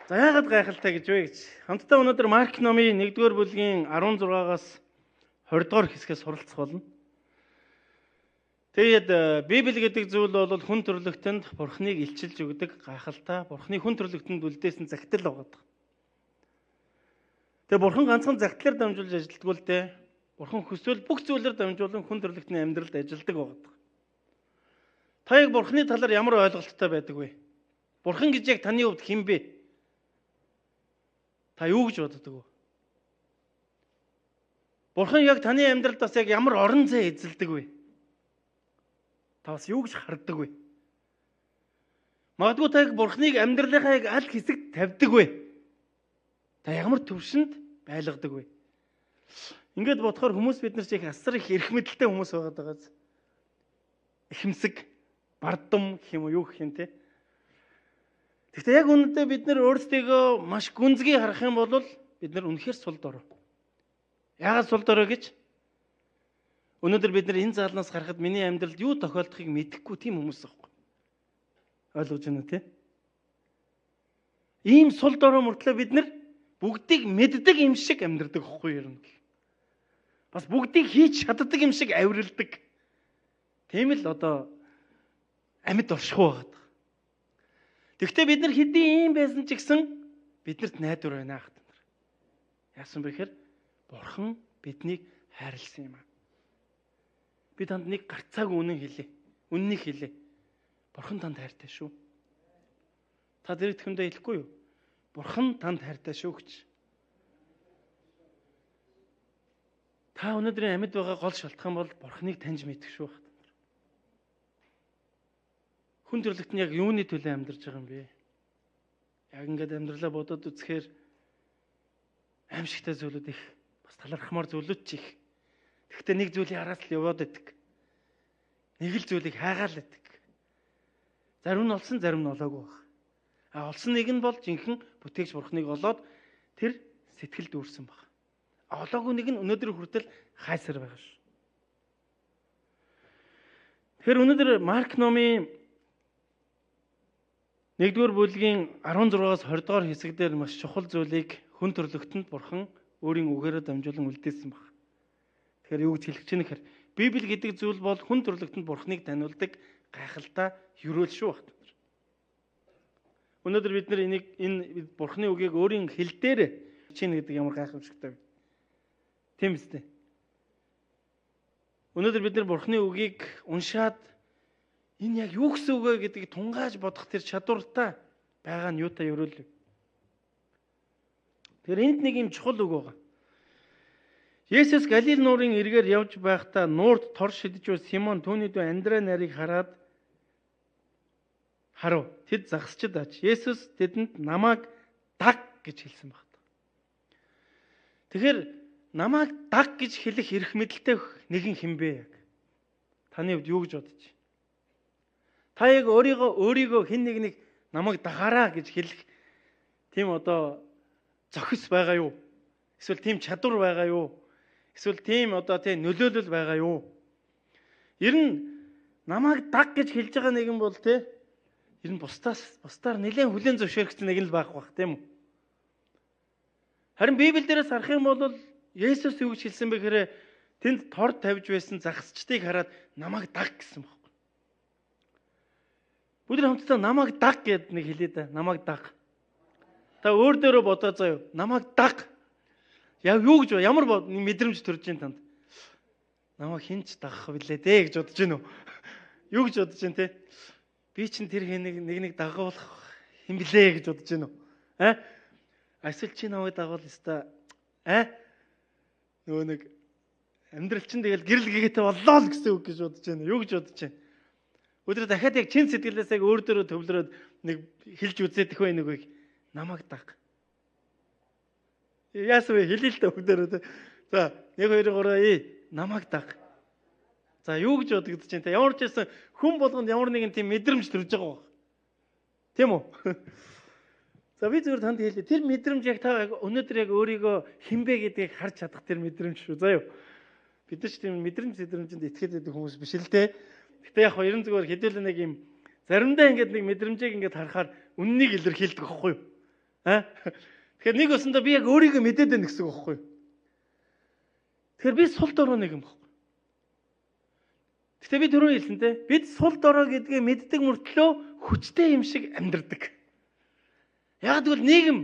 За яагаад гайхалтай гэж вэ гэж. Хамтдаа өнөөдөр Марк номын 1-р бүлгийн 16-аас 20-р хэсгээс суралцах болно. Тэгээд Библи гэдэг зүйл бол хүн төрлөختөнд Бурхныг илчилж өгдөг гайхалтай, Бурхны хүн төрлөختөнд үлдээсэн загтал байгаа. Тэгээд Бурхан ганцхан загтлаар дамжуулж ажилтгүй л дээ. Бурхан хүсвэл бүх зүйлээр дамжуулан хүн төрлөختний амьдралд ажилдаг байгаа. Та яг Бурхны талаар ямар ойлголттой байдаг вэ? Бурхан гэж яг таны хувьд хэн бэ? Та юу гэж боддог вэ? Бурхан яг таны амьдралд бас яг ямар орон зай эзэлдэг вэ? Та бас юу гэж хардаг вэ? Магадгүй та яг Бурханыг амьдралынхаа яг аль хэсэгт тавьдаг вэ? Та ямар төвшөнд байлгадаг вэ? Ингээд бодохоор хүмүүс бид нар ч их асар их эрх мэдэлтэй хүмүүс байгаад байгааз. Ихэмсэг, бардам гэх юм уу юу гэх юм те. Гэхдээ яг үүндээ бид нар өөрсдийгөө маш гүнзгий харах юм бол бид нар үнэхээр сул дорой. Яагаад сул дорой гэж? Өнөөдөр бид нар энэ заалнаас харахад миний амьдралд юу тохиолдохыг мэдэхгүй тийм хүмүүс байхгүй. Ойлгож байна уу те? Ийм сул дорой мөртлөө бид нар бүгдийг мэддэг юм шиг амьдрдаг байхгүй юм. Бас бүгдийг хийж чаддаг юм шиг авиралдаг. Тийм л одоо амьд оршихуй байгаа. Тэгэхдээ бид нар хэдийн ийм байсан ч гэсэн биднэрт найдвар байна хат. Яасан бэ гэхээр Бурхан биднийг хайрлсан юм аа. Би танд нэг гарцааг үнэн хэлье. Үннийг хэлье. Бурхан танд хайртай шүү. Та зэрэг тэхэндээ хэлэхгүй юу? Бурхан танд хайртай шүү гэж. Та өнөөдрийн амьд байгаа гол шалтгаан бол Бурханыг таньж мэдэх шүү хат. Хүн төрлөخت нь яг юуны төлөө амьдарч байгаа юм бэ? Яг ингээд амьдралаа бодоод үзэхээр аимшигтай зүйлүүд их, бас талархмаар зүйлүүд ч их. Гэхдээ нэг зүйлийн араас л яваад байдаг. Нэг л зүйлийг хайгаал байдаг. Зарим нь олсон, зарим нь олоогүй баг. Олсон нэг нь бол жинхэнэ бүтээгч Бурханыг олоод тэр сэтгэлд үүрсэн баг. Олоогүй нэг нь өнөөдөр хүртэл хайсар байгаа ш. Тэгэхээр өнөөдөр Марк номын 1-р бүлгийн 16-аас 20-р хэсэгдэр маш чухал зүйлийг хүн төрлөختөнд Бурхан өөрийн үгээрээ дамжуулан үлдээсэн баг. Тэгэхээр юу гэж хэлэх чинь гэхээр Библи гэдэг зүйл бол хүн төрлөختөнд Бурханыг таниулдаг гайхалтай ёроол шүү багт. Өнөөдөр бид нар энэ Бурханы үгийг өөрийн хэл дээр чинь гэдэг ямар гайхамшигтай вэ? Тийм үстэй. Өнөөдөр бид нар Бурханы үгийг уншаад энэ яг юу гэсэн үг вэ гэдгийг тунгааж бодох тэр чадвартай байгаа нь юутай ёроол. Тэр энд нэг юм чухал үг байгаа. Есүс Галил нуурын эргээр явж байхдаа нуурт тор шидэж буй Симон түүний дүү Андре нарыг хараад харав. Тэд загсчид аж. Есүс тэдэнд намайг даг гэж хэлсэн багт. Тэгэхээр намайг даг гэж хэлэх эрх мэдэлтэй нэгэн хэн бэ яг? Таны хувьд юу гэж бодож байна? Та яг өөрийгөө хэн нэг намайг дагаараа гэж хэлэх тийм одоо зохис байгаа юу? Эсвэл тийм чадвар байгаа юу? Эсвэл тийм одоо тийм нөлөөлөл байгаа юу? Ер нь намайг даг гэж хэлж байгаа нэгэн бол те ер нь бусдаар нэлээд хүлээн зөвшөөрөгдсөн нэг л байх тийм үү? Харин Библиэлээс харах юм бол Есүс юу гэж хэлсэн бэ гэхээр тэнд тор тавьж байсан загсчдыг хараад намайг даг гэсэн баг. Бүгд хамтдаа намайг даг гэд нэг хэлээ да. Намайг даг. Та өөр дөрөө бодоо заяа. Намайг даг. Яа юу гэж ямар мэдрэмж төрж ин танд? Намайг хинч дагах билээ дээ гэж бодож гинөө. Юу гэж бодож ин те? Би чинь тэр нэг дагуулах юм билээ гэж бодож гинөө. Эсвэл чи намайг дагуул өстой. Нөгөө нэг амьдрал чинь тэгэл гэрэл гэгээтэй боллоо л гэсэн үг гэж бодож байна. Юу гэж бодож байна? Өдөр дахиад яг чин сэтгэлээс яг өөр дөрөө төвлөрөөд нэг хэлж үзээд их байх нэг үг. Намайг даг. Яасан вэ? Хэлээ л та бүгдээрээ. За 1 2 3 намайг даг. За юу гэж бодогдож байна те? Ямар ч байсан хүн болгонд ямар нэгэн тийм мэдрэмж төрж байгаа баг. Тийм үү? За би зүгээр танд хэлье. Тэр мэдрэмж яг та өнөөдөр яг өөрийгөө хинбэ гэдгийг харж чадах тэр мэдрэмж шүү. За юу. Бид нар ч тийм мэдрэмжэнд итгэж байдаг хүмүүс биш л дээ. Гэтэ яг ерэн зүгээр хэдүүлээ нэг юм заримдаа ингээд нэг мэдрэмжийг ингээд харахаар үннийг илэрхийлдэг байхгүй юу? Тэгэхээр нэг өсөндөө би яг өөрийгөө мэдээд байна гэсэн үг байхгүй юу? Тэгэхээр би сул дорой нэг юм байхгүй. Гэтэ би түрүү хэлсэн те бид сул дорой гэдгээ мэддэг мөртлөө хүчтэй юм шиг амьдардаг. Яг тэгвэл нийгэм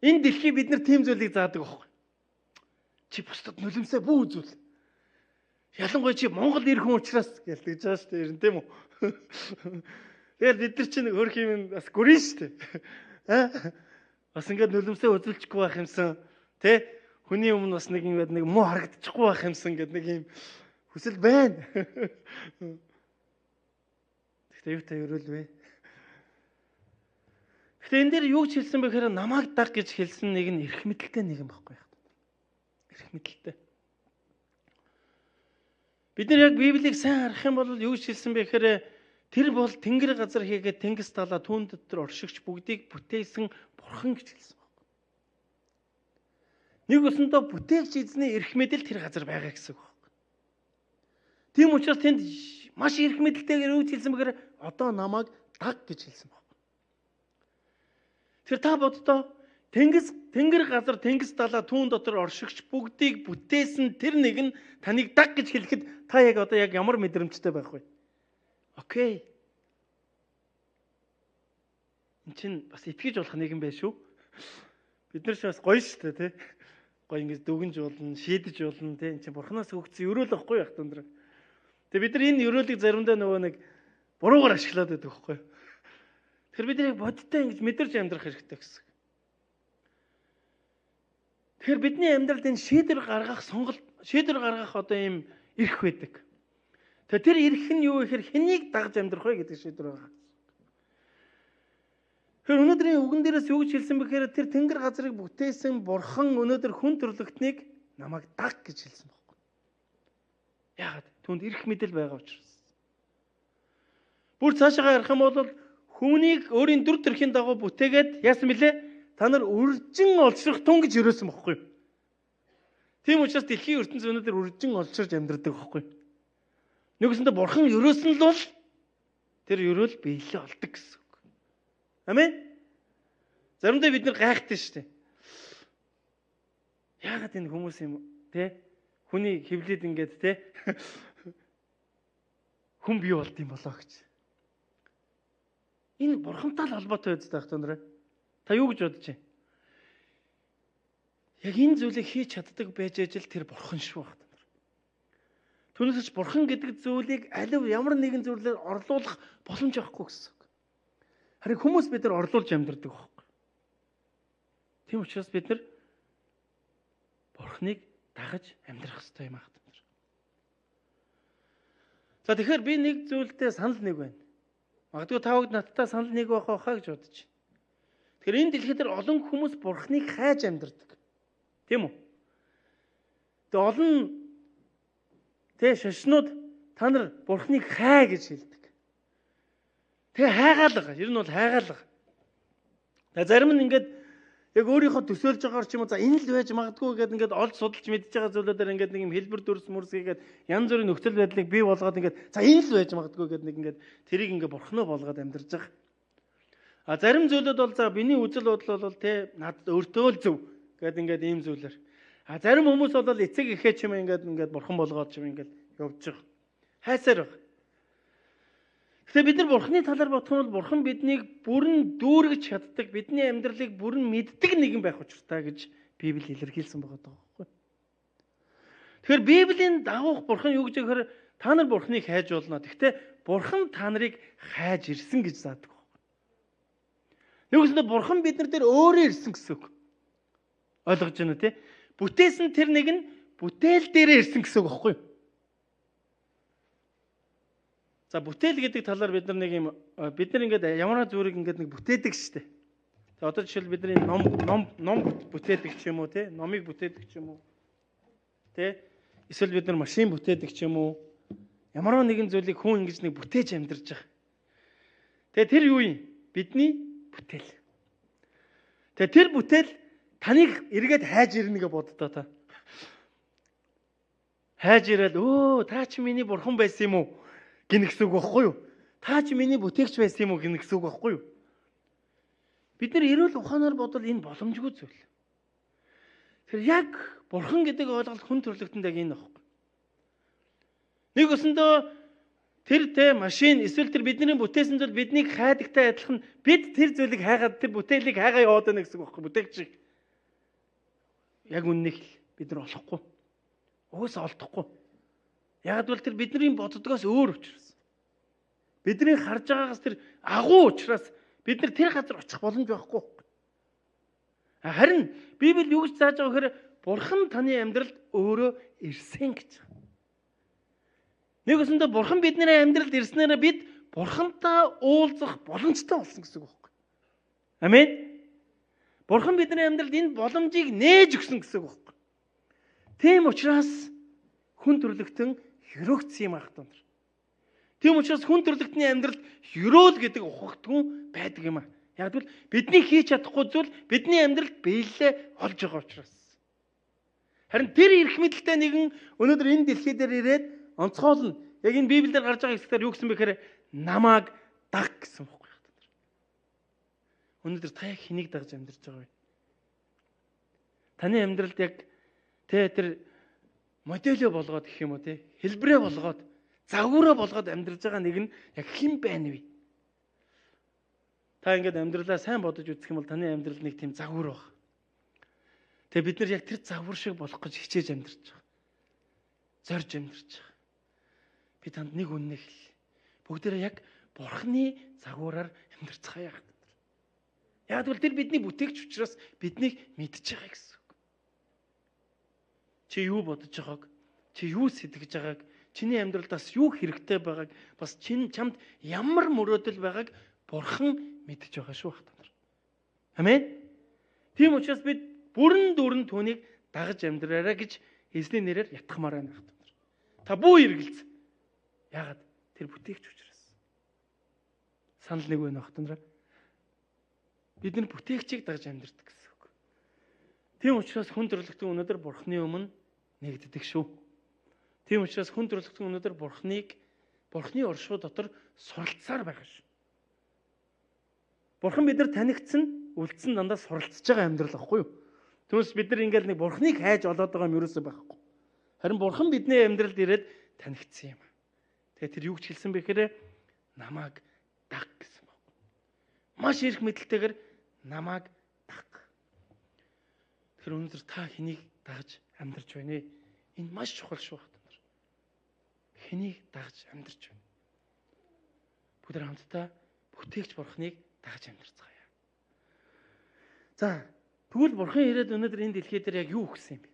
энэ дэлхий бид нар тийм зүйлийг заадаг байхгүй. Чи бусдад нулимсаа бүү үзүүл. Ялангуяа чи Монгол ирэх хүн учраас гэлдэж байгаа шүү дээ ер нь тийм үү? Тэгэхээр бид нар чинь хөрх юм бас гүрэн шүү дээ. Бас ингээд нулимсаа үзүүлчихгүй байх юмсан тий? Хүний өмнө бас нэг муу харагдчихгүй байх юмсан гэдэг нэг юм хүсэл байна. Гэхдээ юутай өрөөлвэ? Гэхдээ энэ дээр юу ч хэлсэн бэ гэхээр намайг даг гэж хэлсэн нэг нь эрх мэдэлтэй нэг юм байхгүй яах вэ? Эрх мэдэлтэй. Бид нар яг Библийг сайн харах юм бол юу ч хэлсэн бэ гэхээр тэр бол тэнгэр газар хийгээд тэнгис талаа түүн дотор оршигч бүгдийг бүтээсэн бурхан гэж хэлсэн байна. Нэг өсөндөө бүтээгч эзний эрх мэдэл тэр газар байгаа гэсэн үг байна. Тийм учраас тэнд маш эрх мэдэлтэйгээр юу ч хэлсэн бэхээр одоо намайг даг гэж хэлсэн байна. Тэр та боддоо тэнгэр газар тэнгис талаа түүн дотор оршигч бүгдийг бүтээсэн тэр нэг нь таныг даг гэж хэлэхэд та яг одоо яг ямар мэдрэмжтэй байх вэ? Окей. Энд чинь бас итгэж болох нэг юм байна шүү. Бид нар ч бас гоё шүү дээ, тий. Гоё ингэж дүгнж болно, шийдэж болно, тий. Энд чинь бурхнаас өгсөн өрөөл واخгүй яг өндөр. Тэгээ бид нар энэ өрөөлийг заримдаа нөгөө нэг буруугаар ашиглаад байдаг واخгүй. Тэгэхээр бид нэг бодтой ингэж мэдэрч амьдрах хэрэгтэй гэсэн. Тэгэхээр бидний амьдралд энэ шийдвэр гаргах одоо ийм эрх байдаг. Тэгээ тэр эрх нь юу гэхээр хэнийг дагж амьдрах вэ гэдэг шийдвэр байгаа. Тэгэхээр өнөөдрийн үгэн дээрээс юу гэж хэлсэн бэхээр тэр тэнгэр газрыг бүтээсэн бурхан өнөөдөр хүн төрлөختнийг намайг даг гэж хэлсэн байхгүй. Яагаад? Түүнд эрх мэдэл байгаа учраас. Бүр цаашаа ярих юм бол хүнийг өөрийн дүр төрхийн дагуу бүтээгээд яасан бilé? Та нар үржин олшрох тун гэж өрөөсөн байхгүй юу? Тийм учраас дэлхийн ертөнц өнөөдөр үржин олширч амьдардаг байхгүй юу? Нэгсэндээ бурхан өрөөсөн л бол тэр өрөөл биелээ олдог гэсэн үг. Амен. Заримдаа бид нар гайхдаг шүү дээ. Яагаад энэ хүмүүс юм те? Хүний хөвлөд ингээд те? Хүн бий болд юм болоо гэж. Энэ бурхантай л холбоотой байж байгаа юм. Та юу гэж бодож байна? Яг энэ зүйлийг хийж чаддаг байж ажил тэр бурхан шүү байна. Түүнээс бурхан гэдэг зүйлийг алив ямар нэгэн зүйлээр орлуулах боломж байхгүй гэсэн үг. Харин хүмүүс бид нар орлуулж амьдардаг байхгүй. Тийм учраас бид нар бурханыг дагаж амьдрах хэрэгтэй юм аа. За тэгэхээр би нэг зүйлдээ санал нэг байна. Магадгүй та бүгд надтай санал нэг байх байхаа гэж бодож байна. Тэгэхээр энэ дэлхийд дээр олон хүмүүс бурхныг хайж амьдардаг. Тийм үү? Тэгээ олон шашнууд та нар бурхныг хай гэж хэлдэг. Тэгээ хайгаалга, ер нь бол хайгаалга. Зарим нь ингээд яг өөрийнхөө төсөөлж байгаагаар ч юм уу за энэ л байж магадгүй гэдэг ингээд олж судалж мэдж байгаа зүйлүүдээр ингээд нэг юм хэлбэр дүрс мөрсгээд янз бүрийн нөхцөл байдлыг бий болгоод ингээд за энэ л байж магадгүй гэдэг нэг ингээд тэрийг ингээд бурхноо болгоод амьдарч байгаа. А зарим зүйлүүд бол за миний үзэл бодол бол надад өөртөө л зөв гэдэг ингээд ийм зүйлэр. А зарим хүмүүс бол эцэг эхээ ч юм ингээд бурхан болгоод ч юм ингээд явж байгаа. Хайсаар байгаа. Тэгэхээр бид нар бурхны талаар бодох юм бол бурхан биднийг бүрэн дүүргэж чаддаг, бидний амьдралыг бүрэн мэддэг нэгэн байх учиртай гэж Библи илэрхийлсэн байгаа байхгүй. Тэгэхээр Библийн дагуух бурхан юу гэж гэхээр та нар бурхныг хайж болно. Гэхдээ бурхан та нарыг хайж ирсэн гэж заадаг байхгүй. Нэгсэндээ бурхан бид нар дээр өөрөө ирсэн гэсэн үг. Ойлгож байна уу те? Бүтээсэн тэр нэг нь бүтээл дээрээ ирсэн гэсэн үг байхгүй юу? За бүтээл гэдэг талаар бид нар нэг юм бид нар ингээд ямар зүйлийг ингээд нэг бүтээдэг шүү дээ. За одоо жишээл бидний ном бүтээдэг ч юм уу те, номыг бүтээдэг ч юм уу. Тэ? Эсвэл бид нар машин бүтээдэг ч юм уу. Ямар нэгэн зүйлийг хүн ингэж нэг бүтээж амьдарч байгаа. Тэгээ тэр юу юм? Бидний бүтээл. Тэгээ тэр бүтээл таныг эргээд хайж ирнэ гэж боддоо та. Хайж ирэл та чи миний бурхан байсан юм уу? Гинэ гэсэн үг байхгүй юу? Та чи миний бүтээгч байсан юм уу гинэ гэсэн үг байхгүй юу? Бид нар эрүүл ухаанаар бодвол энэ боломжгүй зүйл. Тэр яг бурхан гэдэг ойлголт хүн төрлөختөнд яг энэ багхгүй. Нэг өсөндөө тэр машин эсвэл тэр бидний бүтээсэн зүйл биднийг хайдагтай адилхан бид тэр зүйлийг хайгаад тэр бүтээлийг хайгаа яваад байна гэсэн үг багхгүй. Бүтээгч шиг. Яг үннийг бид нар олохгүй. Угсаа олдохгүй. Яг бол тэр бидний боддгоос өөр учраас. Бидний харж байгаагаас тэр агуу учраас бид нар тэр газар очих боломж байхгүй. Харин Библи юу гэж зааж байгаа гэхээр бурхан таны амьдралд өөрөө ирсэн гэж. Нэг өсөндөө бурхан бидний амьдралд ирснээр бид бурхантай уулзах боломжтой болсон гэсэн үг байхгүй. Амен. Бурхан бидний амьдралд энэ боломжийг нээж өгсөн гэсэн үг байхгүй. Тийм учраас хүн төрлөختөн хөрөгцсөн юм ахтан. Тийм учраас хүн төрлөختний амьдралд хөрөөл гэдэг ухагдгүй байдаг юм а. Яг бол бидний хийж чадахгүй зүйл бидний амьдралд биелэлээ олж байгаа учраас. Харин тэр эрх мэдэлтэй нэгэн өнөөдөр энэ дэлхий дээр ирээд онцгойлно. Яг энэ Библиэлд гарч байгаа хэсгээр юу гэсэн бэ гэхээр намааг даг гэсэн үг байна. Өнөөдөр та хэнийг дагж амьдарч байгаа вэ? Таны амьдралд яг тэр моделөө болгоод гэх юм уу те хэлбэрээ болгоод загвараа болгоод амьдарч байгаа нэг нь яг хэн байна вэ? Та ингээд амьдралаа сайн бодож үзэх юм бол таны амьдрал нэг тийм загвар баг. Тэгээ бид нар яг тэр загвар шиг болох гэж хичээж амьдарч байгаа. Зорж амьдарч байгаа. Би танд нэг үннийг хэл. Бүгдээрээ яг бурхны загвараар амьдарцгаая гэх юм. Яг бол тэр бидний бүтээгч учраас биднийг мэдж байгаа гэсэн үг. Чи юу бодож байгааг, чи юу сэтгэж байгааг, чиний амьдралдаас юу хэрэгтэй байгааг, бас чамд ямар мөрөөдөл байгааг бурхан мэдж байгаа шүү хатар. Амен. Тийм учраас бид бүрэн дүүрэн түүнийг дагаж амьдраарай гэж эзний нэрээр ятгахмаар байна хатар. Та бүү эргэлз. Яагаад тэр бүтээгч учраас. Санал нэг байна хатар. Бид нар бүтээгчийг дагаж амьдрдаг гэсэн үг. Тийм учраас хүн төрлөختөн өнөөдөр бурхны өмнө нэгддэг шүү. Тийм учраас хүн төрлөختөн өнөөдөр бурхны оршуу дотор суралцсаар байгаа шүү. Бурхан бид нар танигдсан, үлдсэн дандаа суралцж байгаа амьдрал байхгүй юу? Түүнээс бид нар ингээл нэг бурхныг хайж олоод байгаа юм ерөөсөө байхгүй. Харин бурхан бидний амьдралд ирээд танигдсан юм. Тэгээ тэр юу гэж хэлсэн бэ гэхээр намааг даг гэсэн байна. Маш их мэдлэлтэйгээр намааг даг. Тэр өнөөдөр та хэнийг дагж амьдарч байна вэ? Энэ маш чухал шүү хатар. Хэнийг дагж амьдарч байна? Бүгд хамтдаа бүтээгч бурхныг дагж амьдарцгаая. За, тэгвэл бурхан ирээд өнөөдөр энэ дэлхий дээр яг юу өгсөн юм бэ?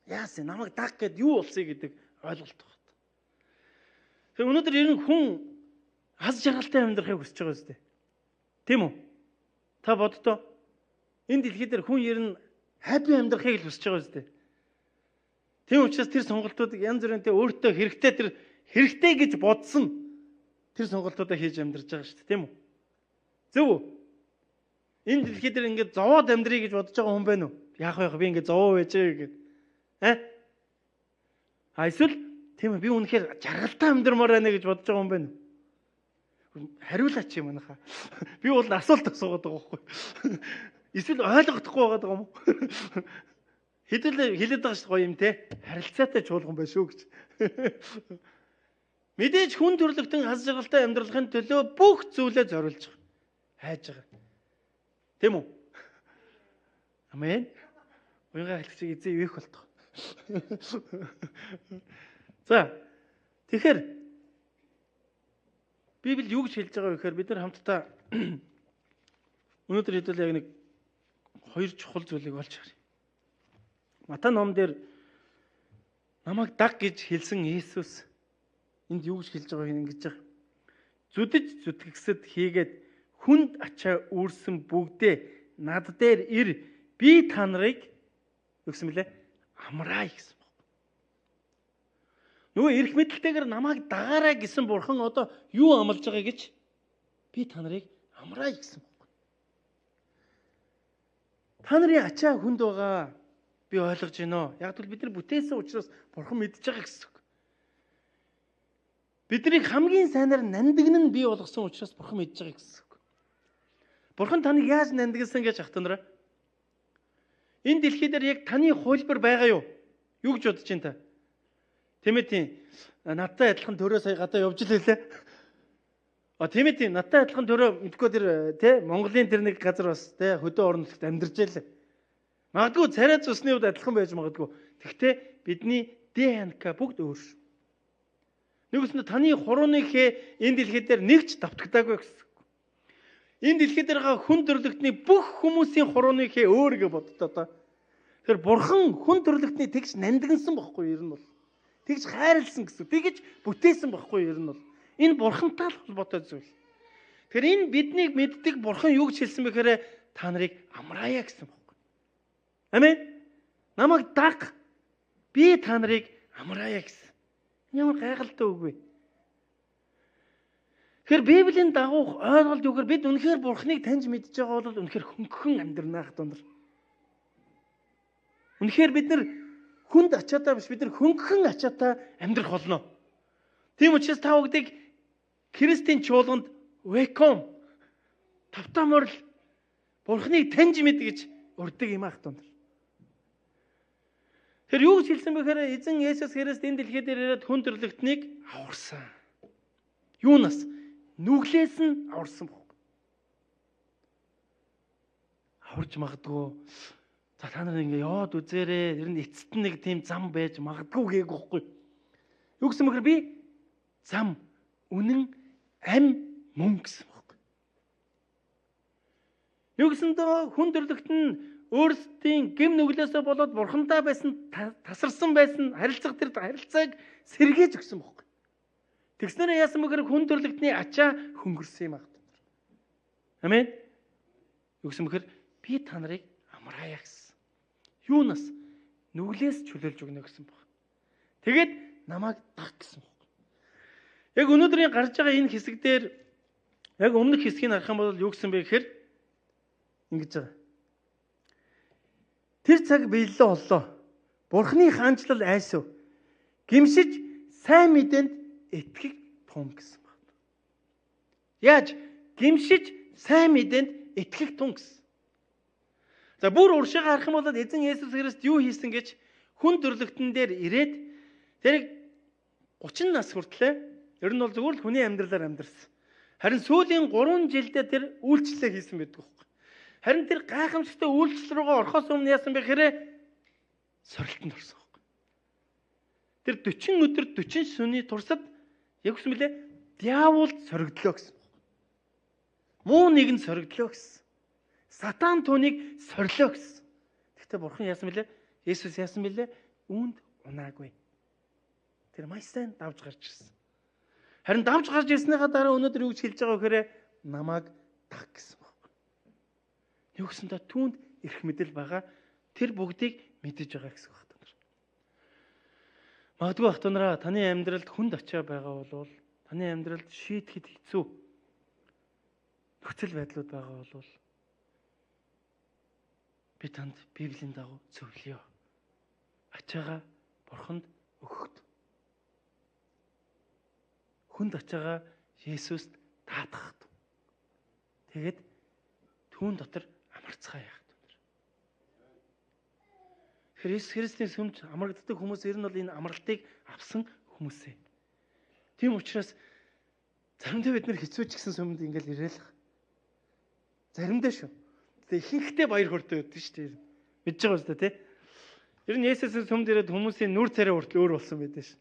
Яасан намайг даг гэд юу болсыг гэдэг ойлголт байна. Тэгээ өнөөдөр ер нь хүн аз жаргалтай амьдрахыг хүсэж байгаа үстэй. Тийм үү? Та боддоо энэ дэлхий дээр хүн ер нь хайпи амьдрахыг л хүсэж байгаа үстэй. Тийм учраас тэр сонголтуудыг янз бүрэнтэй өөртөө хэрэгтэй гэж бодсон тэр сонголтуудаа хийж амьдарч байгаа шүү дээ, тийм үү? Зөв үү? Энэ дэлхий дээр ингээд зовоод амьдрий гэж бодож байгаа хүн байна уу? Яах вэ? Би ингээд зовоо байж гээд. Эсвэл тийм үү? Би үнэхээр жаргалтай амьдрмаар байна гэж бодож байгаа хүн байна уу? Хариулаач юм анаха. Би бол асуулт асуугаад байгаа байхгүй. Эсвэл ойлгохдохгүй байгаа юм уу? Хэдэл хэлээд байгаа шүү гоё юм те. Харилцаатай чуулган байна шүү гэж. Мэдээж хүн төрлөختөн аз жаргалтай амьдрахын төлөө бүх зүйлээ зориулж байгаа. Хайж байгаа. Тийм үү? Амен. Уянга хэлчих эзээ ивэх болтох. За. Тэгэхээр Библи юу гэж хэлж байгаа вэ гэхээр бид нар хамтдаа өнөөдөр хэдүүл яг нэг хоёр чухал зүйлийг олж харъя. Матай ном дээр намайг даг гэж хэлсэн Иесус энд юу гэж хэлж байгааг ингэж байгаа. Зүдэж зүтгэгсэд хийгээд хүнд ачаа үүрсэн бүгдээ над дээр ир би та нарыг өгсөн мөлий амраа гэсэн баг. Нөгөө эрх мэдэлтэйгээр намайг дагаарай гэсэн бурхан одоо юу амлаж байгаа гэж би та нарыг амраа гэсэн баг. Та нарын ачаа хүнд байгаа би ойлгож байна. Яг л бид нар бүтээсэн учраас бурхан мэдж байгаа гэсэн үг. Биднийг хамгийн сайнаар нандин нь бий болгосон учраас бурхан мэдж байгаа гэсэн үг. Бурхан таныг яаж нандинсан гэж ахтанараа. Энэ дэлхий дээр яг таны хуулбар байгаа юу? Юу гэж бодож байна та? Тимоти надтай адилхан төрөө сая гадаа явж лээ. Тимоти надтай адилхан төрөө мэдгүй тэр тий Монголын тэр нэг газар бас тий хөдөө орон нутагт амьдарч байлаа. Магадгүй царай цусны үед адилхан байж магадгүй. Гэхдээ бидний ДНК бүгд өөр шүү. Нэгүснэ таны хурууныхээ энэ дэлхий дээр нэгч давтагдаагүй гэсэн. Энэ дэлхий дээр байгаа хүн төрлөختний бүх хүмүүсийн хурууныхээ өөр гэж боддоо та. Тэгэхээр бурхан хүн төрлөختний тэгж нандинсан байхгүй ер нь бол. Тэгж хайрлсан гэсэн. Тэгж бүтээсэн байхгүй ер нь бол. Энэ бурхантай л холбоотой зүйл. Тэгэхээр энэ биднийг мэддэг бурхан юу гэж хэлсэн бэхээр та нарыг амраая гэсэн байхгүй. Амен. Намайг даг. Би та нарыг амраая гэсэн. Ямар гайхалтай үг вэ? Тэгэхээр Библийн дагуух ойлголт юугаар бид үнэхээр Бурхныг таньж мэдж байгаа бол үнэхээр хөнгөн амьдрнаа хат өндөр. Үнэхээр бид нар хүнд ачаатай биш бид нар хөнгөн ачаатай амьдрах болно. Тийм учраас та бүгдийг Христийн чуулганд welcome тавтаа морил Бурхныг таньж мэд гэж урддаг юм хат өндөр. Тэр юу гэж хэлсэн бэхээр эзэн Есүс Христ энэ дэлхий дээр ирээд хүн төрлөختнийг аварсан. Юунаас? Нүглээс нь аварсан баг. Аварж магадгүй. За та нар ингээ яваад үзээрэй. Тэр нь эцэст нэг тийм зам байж магадгүй гээгүй байхгүй. Юу гэсэн бэхээр би зам, үнэн, ам, мөн гэсэн баг. Юу гэсэн дөө хүн төрлөخت нь өөрсдийн гэм нүглээсээ болоод бурхантай байсан тасарсан байсан харилцаг тэр харилцааг сэргээж өгсөн баг. Тэгснээр яасан бэхээр хүн төрлөختний ачаа хөнгөрсөн юм аа. Амен. Юу гэсэн бэхээр би та нарыг амраая гэсэн. Юунаас? Нүглээс чөлөөлж өгнө гэсэн баг. Тэгээд намайг даг гэсэн баг. Яг өнөөдрийн гарч байгаа энэ хэсэг дээр яг өмнөх хэсгийг харах юм бол юу гэсэн бэ гэхээр ингэж байгаа. Тэр цаг биелэлээ боллоо. Бурхны хаанчлал айсв. Гимшиж сайн мэдээнд итгэх тун гэсэн байна. Яаж? Гимшиж сайн мэдээнд итгэх тун гэсэн. За бүр уршигаа харах юм бол эзэн Есүс Христ юу хийсэн гэж хүн төрлөختөн дээр ирээд тэрийг 30 нас хүртлээр ер нь бол зүгээр л хүний амьдралаар амьдарсан. Харин сүүлийн 3 жилдээ тэр үйлчлэлээ хийсэн байдаг байхгүй. Харин тэр гайхамшигтай үйлчлэл рүүгээ орохоос өмнө яасан бэ гэхээр сорилтонд орсон байхгүй. Тэр 40 өдөр 40 шөнийн турсад яг үсэн мөлий диаволд соригдлоо гэсэн. Муу нэгэн соригдлоо гэсэн. Сатан түүнийг сорилоо гэсэн. Гэхдээ бурхан яасан мөлий? Есүс яасан мөлий? Үүнд унаагүй. Тэр маш сайн давж гарч ирсэн. Харин давж гарч ирснийхаа дараа өнөөдөр юу гэж хэлж байгаа вэхээр намайг даг гэсэн байна. Юу гэсэн та түүнд эрх мэдэл байгаа. Тэр бүгдийг мэдэж байгаа гэсэн байна. Магадгүй ахтунараа таны амьдралд хүнд ачаа байгаа бол таны амьдралд шийдэхэд хэцүү нөхцөл байдлууд байгаа бол би танд Библийн дагуу зөвлөё. Ачаагаа бурханд өгөхөд. Хүнд ачаагаа Есүст таатгахад. Тэгээд түүн дотор амарцгаая. Христийн сүмд амрагддаг хүмүүс ер нь бол энэ амралтыг авсан хүмүүсээ. Тийм учраас заримдаа бид нар хэцүүч гэсэн сүмд ингээл ирээл. Заримдаа шүү. Тэгээ ихэнхдээ баяр хөөртэй байдаг шүү дээ. Мэдж байгаа үстэй тий. Ер нь Есүсийн сүмд ирээд хүмүүсийн нүр царай хүртэл өөр болсон байдаг шүү.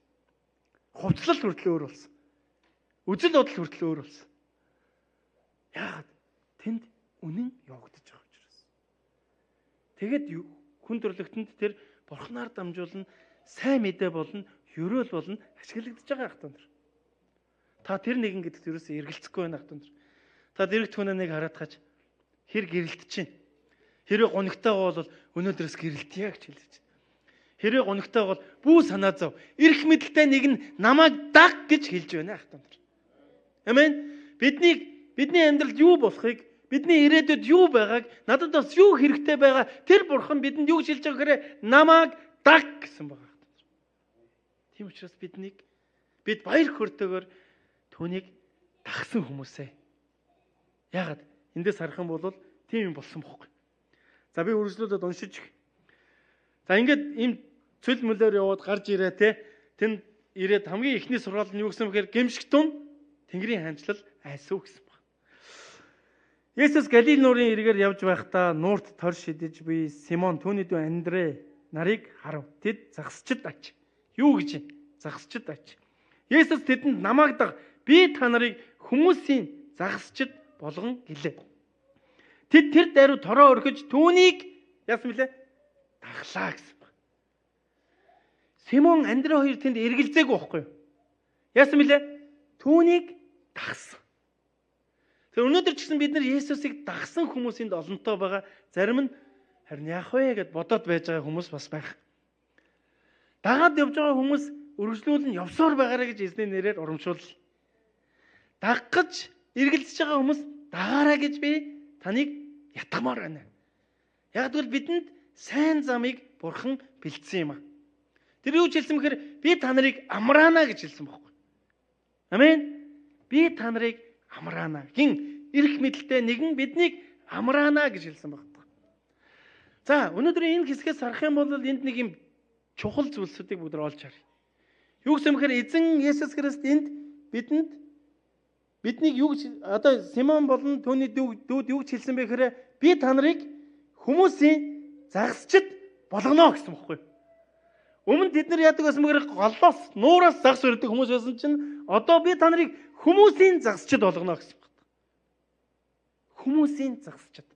Хувцлал хүртэл өөр болсон. Үжил бодол хүртэл өөр болсон. Яагаад? Тэнд үнэн явагдаж байгаа учраас. Тэгээд хүн төрлөختөнд тэр бурхнаар дамжуулан сайн мэдээ болно, ерөөл болно, ашиглагдаж байгаа ах тундар. Та тэр нэгэн гэдэгт ерөөсөө эргэлзэхгүй байна ах тундар. Та дэрэг түүнээ нэг хараад хаж хэр гэрэлтэж чинь. Хэрвээ гонигтайгаа бол өнөөдрөөс гэрэлтье гэж хэлж байна. Хэрвээ гонигтай бол бүү санаа зов. Эрх мэдэлтэй нэг нь намайг даг гэж хэлж байна ах тундар. Амен. Бидний амьдралд юу болохыг бидний ирээдүйд юу байгааг надад бас юу хэрэгтэй байгаа тэр бурхан бидэнд юу шилж байгаа гэхээр намайг даг гэсэн байгаа. Тийм учраас бид баяр хөөртэйгээр түүнийг дагсан хүмүүсээ. Яагаад? Эндээс харах юм бол тийм юм болсон бохгүй. За би үргэлжлүүлээд уншиж. За ингээд ийм цөл мөлөөр яваад гарч ирээ те. Тэнд ирээд хамгийн ихний сургаал нь юу гэсэн бэхээр гэмшиг тун Тэнгэрийн хаанчлал айсуу гэсэн баг. Есүс Галил нуурын эргээр явж байхдаа нуурт тор шидэж буй Симон түүний дүү Андрэ нарыг харав. Тэд загсчид ач. Юу гэж юм? Загсчид ач. Есүс тэдэнд намайг даг. Би та нарыг хүмүүсийн загсчид болгон гэлээ. Тэд тэр даруй тороо орхиж түүнийг яасан бilé? Дагслаа гэсэн баг. Симон Андрэ хоёр тэнд эргэлзээгүй байхгүй юу? Яасан бilé? Түүнийг дагсан. Тэр өнөөдөр ч гэсэн бид нар Есүсийг дагсан хүмүүсийн олонтоо байгаа. Зарим нь харин яах вэ гэд бодоод байж байгаа хүмүүс бас байх. Дагаад явж байгаа хүмүүс үргэлжлүүлэн явсаар байгаарэ гэж эзний нэрээр урамшуул. Даггаж эргэлзэж байгаа хүмүүс дагаараа гэж би таныг ятгамаар байна. Яг тэгвэл бидэнд сайн замыг Бурхан бэлдсэн юм а. Тэр юу ч хэлсэн бэхээр би та нарыг амраана гэж хэлсэн байхгүй. Амен. Би та нарыг амраана. Гин эрх мэдэлтэй нэгэн биднийг амраана гэж хэлсэн байна. За өнөөдрийн энэ хэсгээс харах юм бол энд нэг юм чухал зүйлсүүдийг бүгд олж харъя. Юу гэсэн бэхээр эзэн Есүс Христ энд биднийг юу гэж одоо Симон болон түүний дүүд юу гэж хэлсэн бэ гэхээр би та нарыг хүмүүсийн загсчид болгоно гэсэн байхгүй. Өмнө бид нар яадаг байсан бэхээр голлоос нуураас загс өрдөг хүмүүс байсан чинь одоо би та нарыг хүмүүсийн загсчид болгоно гэсэн байна. Хүмүүсийн загсчид.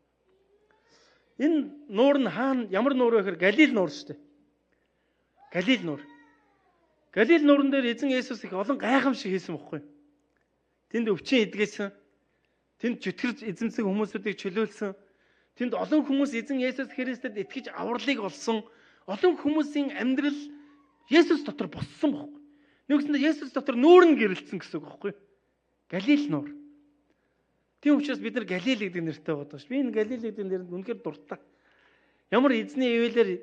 Энэ нуур нь хаана ямар нуур вэ гэхээр Галил нуур шүү дээ. Галил нуур. Галил нуурын дээр эзэн Есүс их олон гайхамшиг хийсэн бохгүй. Тэнд өвчин эдгээсэн. Тэнд чөтгөрж эзэмсэн хүмүүсүүдийг чөлөөлсөн. Тэнд олон хүмүүс эзэн Есүс Христэд итгэж авралыг олсон. Олон хүмүүсийн амьдрал Есүс дотор боссон бохгүй. Нэгсэндээ Есүс дотор нүүр нь гэрэлтсэн гэсэн үг бохгүй. Галил нуур. Тийм учраас бид нар Галил гэдэг нэртэй байдаг ш. Би энэ Галил гэдэг нэрэнд үнэхээр дуртай. Ямар эзний ивэлэр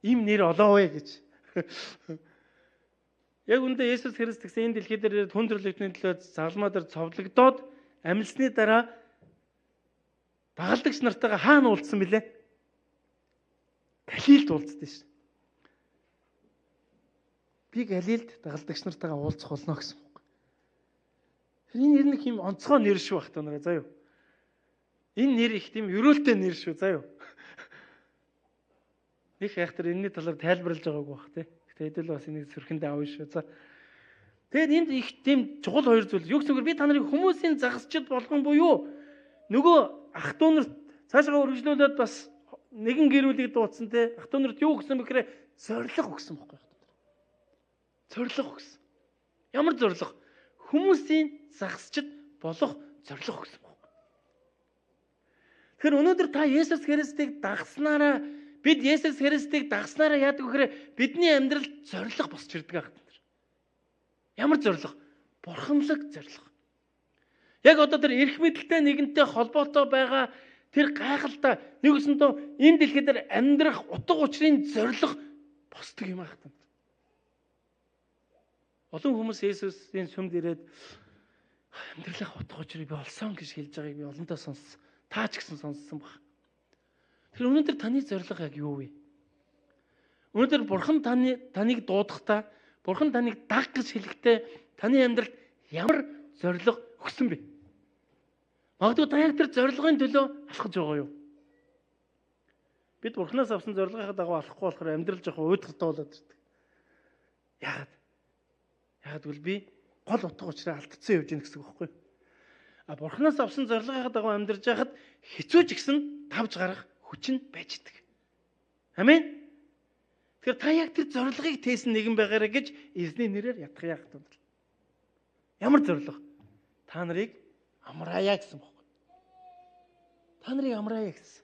ийм нэр олоо вэ гэж. Яг үндэ Есүс Христ гэсэн энэ дэлхий дээр хүндрэлтний төлөө загалмаа дээр цовдлогдоод амьлсны дараа дагалдагч нартайгаа хаана уулзсан бilé? Галилд уулзсан ш. Би Галилд дагалдагч нартайгаа уулзах болно гэсэн үг. Энэ нэр нэг юм онцгой нэр шүү бах та нараа заа юу. Энэ нэр их тийм өрөөлтэй нэр шүү заа юу. Их хайхтар энэний талаар тайлбарлаж байгаагүй бах тий. Хэдүүл бас энийг сөрхөндөө авна шүү. За. Тэгээд энд их тийм чухал хоёр зүйл. Юу гэсэгээр би та нарыг хүмүүсийн загасчид болгон буюу нөгөө ах дүү нарт цаашгаа үргэлжлүүлээд бас нэгэн гэрүүлийг дуудсан те. Ах дүү нарт юу гэсэн бэхээр зориг өгсөн байхгүй ах дүү. Зориг өгсөн. Ямар зориг? Хүмүүсийн загасчид болох зориг өгсөн байхгүй. Тэгэхээр өнөөдөр та Есүс Христийг дагснараа бид Есүс Христийг дагснараа яадаг вэхээр бидний амьдралд зориг босч ирдэг ах. Ямар зориг? Бурханлаг зориг. Яг одоо тэр эрх мэдэлтэй нэгэнтэй холбоотой байгаа тэр гайхалтай нэгсэндөө энэ дэлхий дээр амьдрах утга учирын зориг босдог юм ах. Олон хүмүүс Есүсийн сүмд ирээд амьдралах утга учирыг би олсон гэж хэлж байгааг би олонтаа сонссон. Таа ч гэсэн сонссон баг. Тэр өнөөдөр таны зориг яг юу вэ? Өнөөдөр Бурхан таныг дуудахдаа, Бурхан таныг даг гэж хэлэхдээ таны амьдралд ямар зориг өгсөн бэ? Магадгүй та яг тэр зорилгын төлөө алхаж байгаа юу? Бид Бурханаас авсан зорилгынхаа дагуу алхахгүй болохоор амьдрал жоохон уйдгартай болоод ирдэг. Яагаад? Яг бол би гол утга учираа алдсан явж гин гэсэн үг байхгүй юу? А Бурханаас авсан зорилгынхаа дагуу амьдарч байхад хэцүү ч гэсэн тавж гарах хүч нь байж идэг. Амен. Тэгэхээр та яг тэр зорилгыг тээсэн нэгэн байгаарэ гэж эзний нэрээр ятгах яах вэ? Ямар зорилго? Та нарыг амраая гэсэн байна. Та нарыг амраая гэсэн.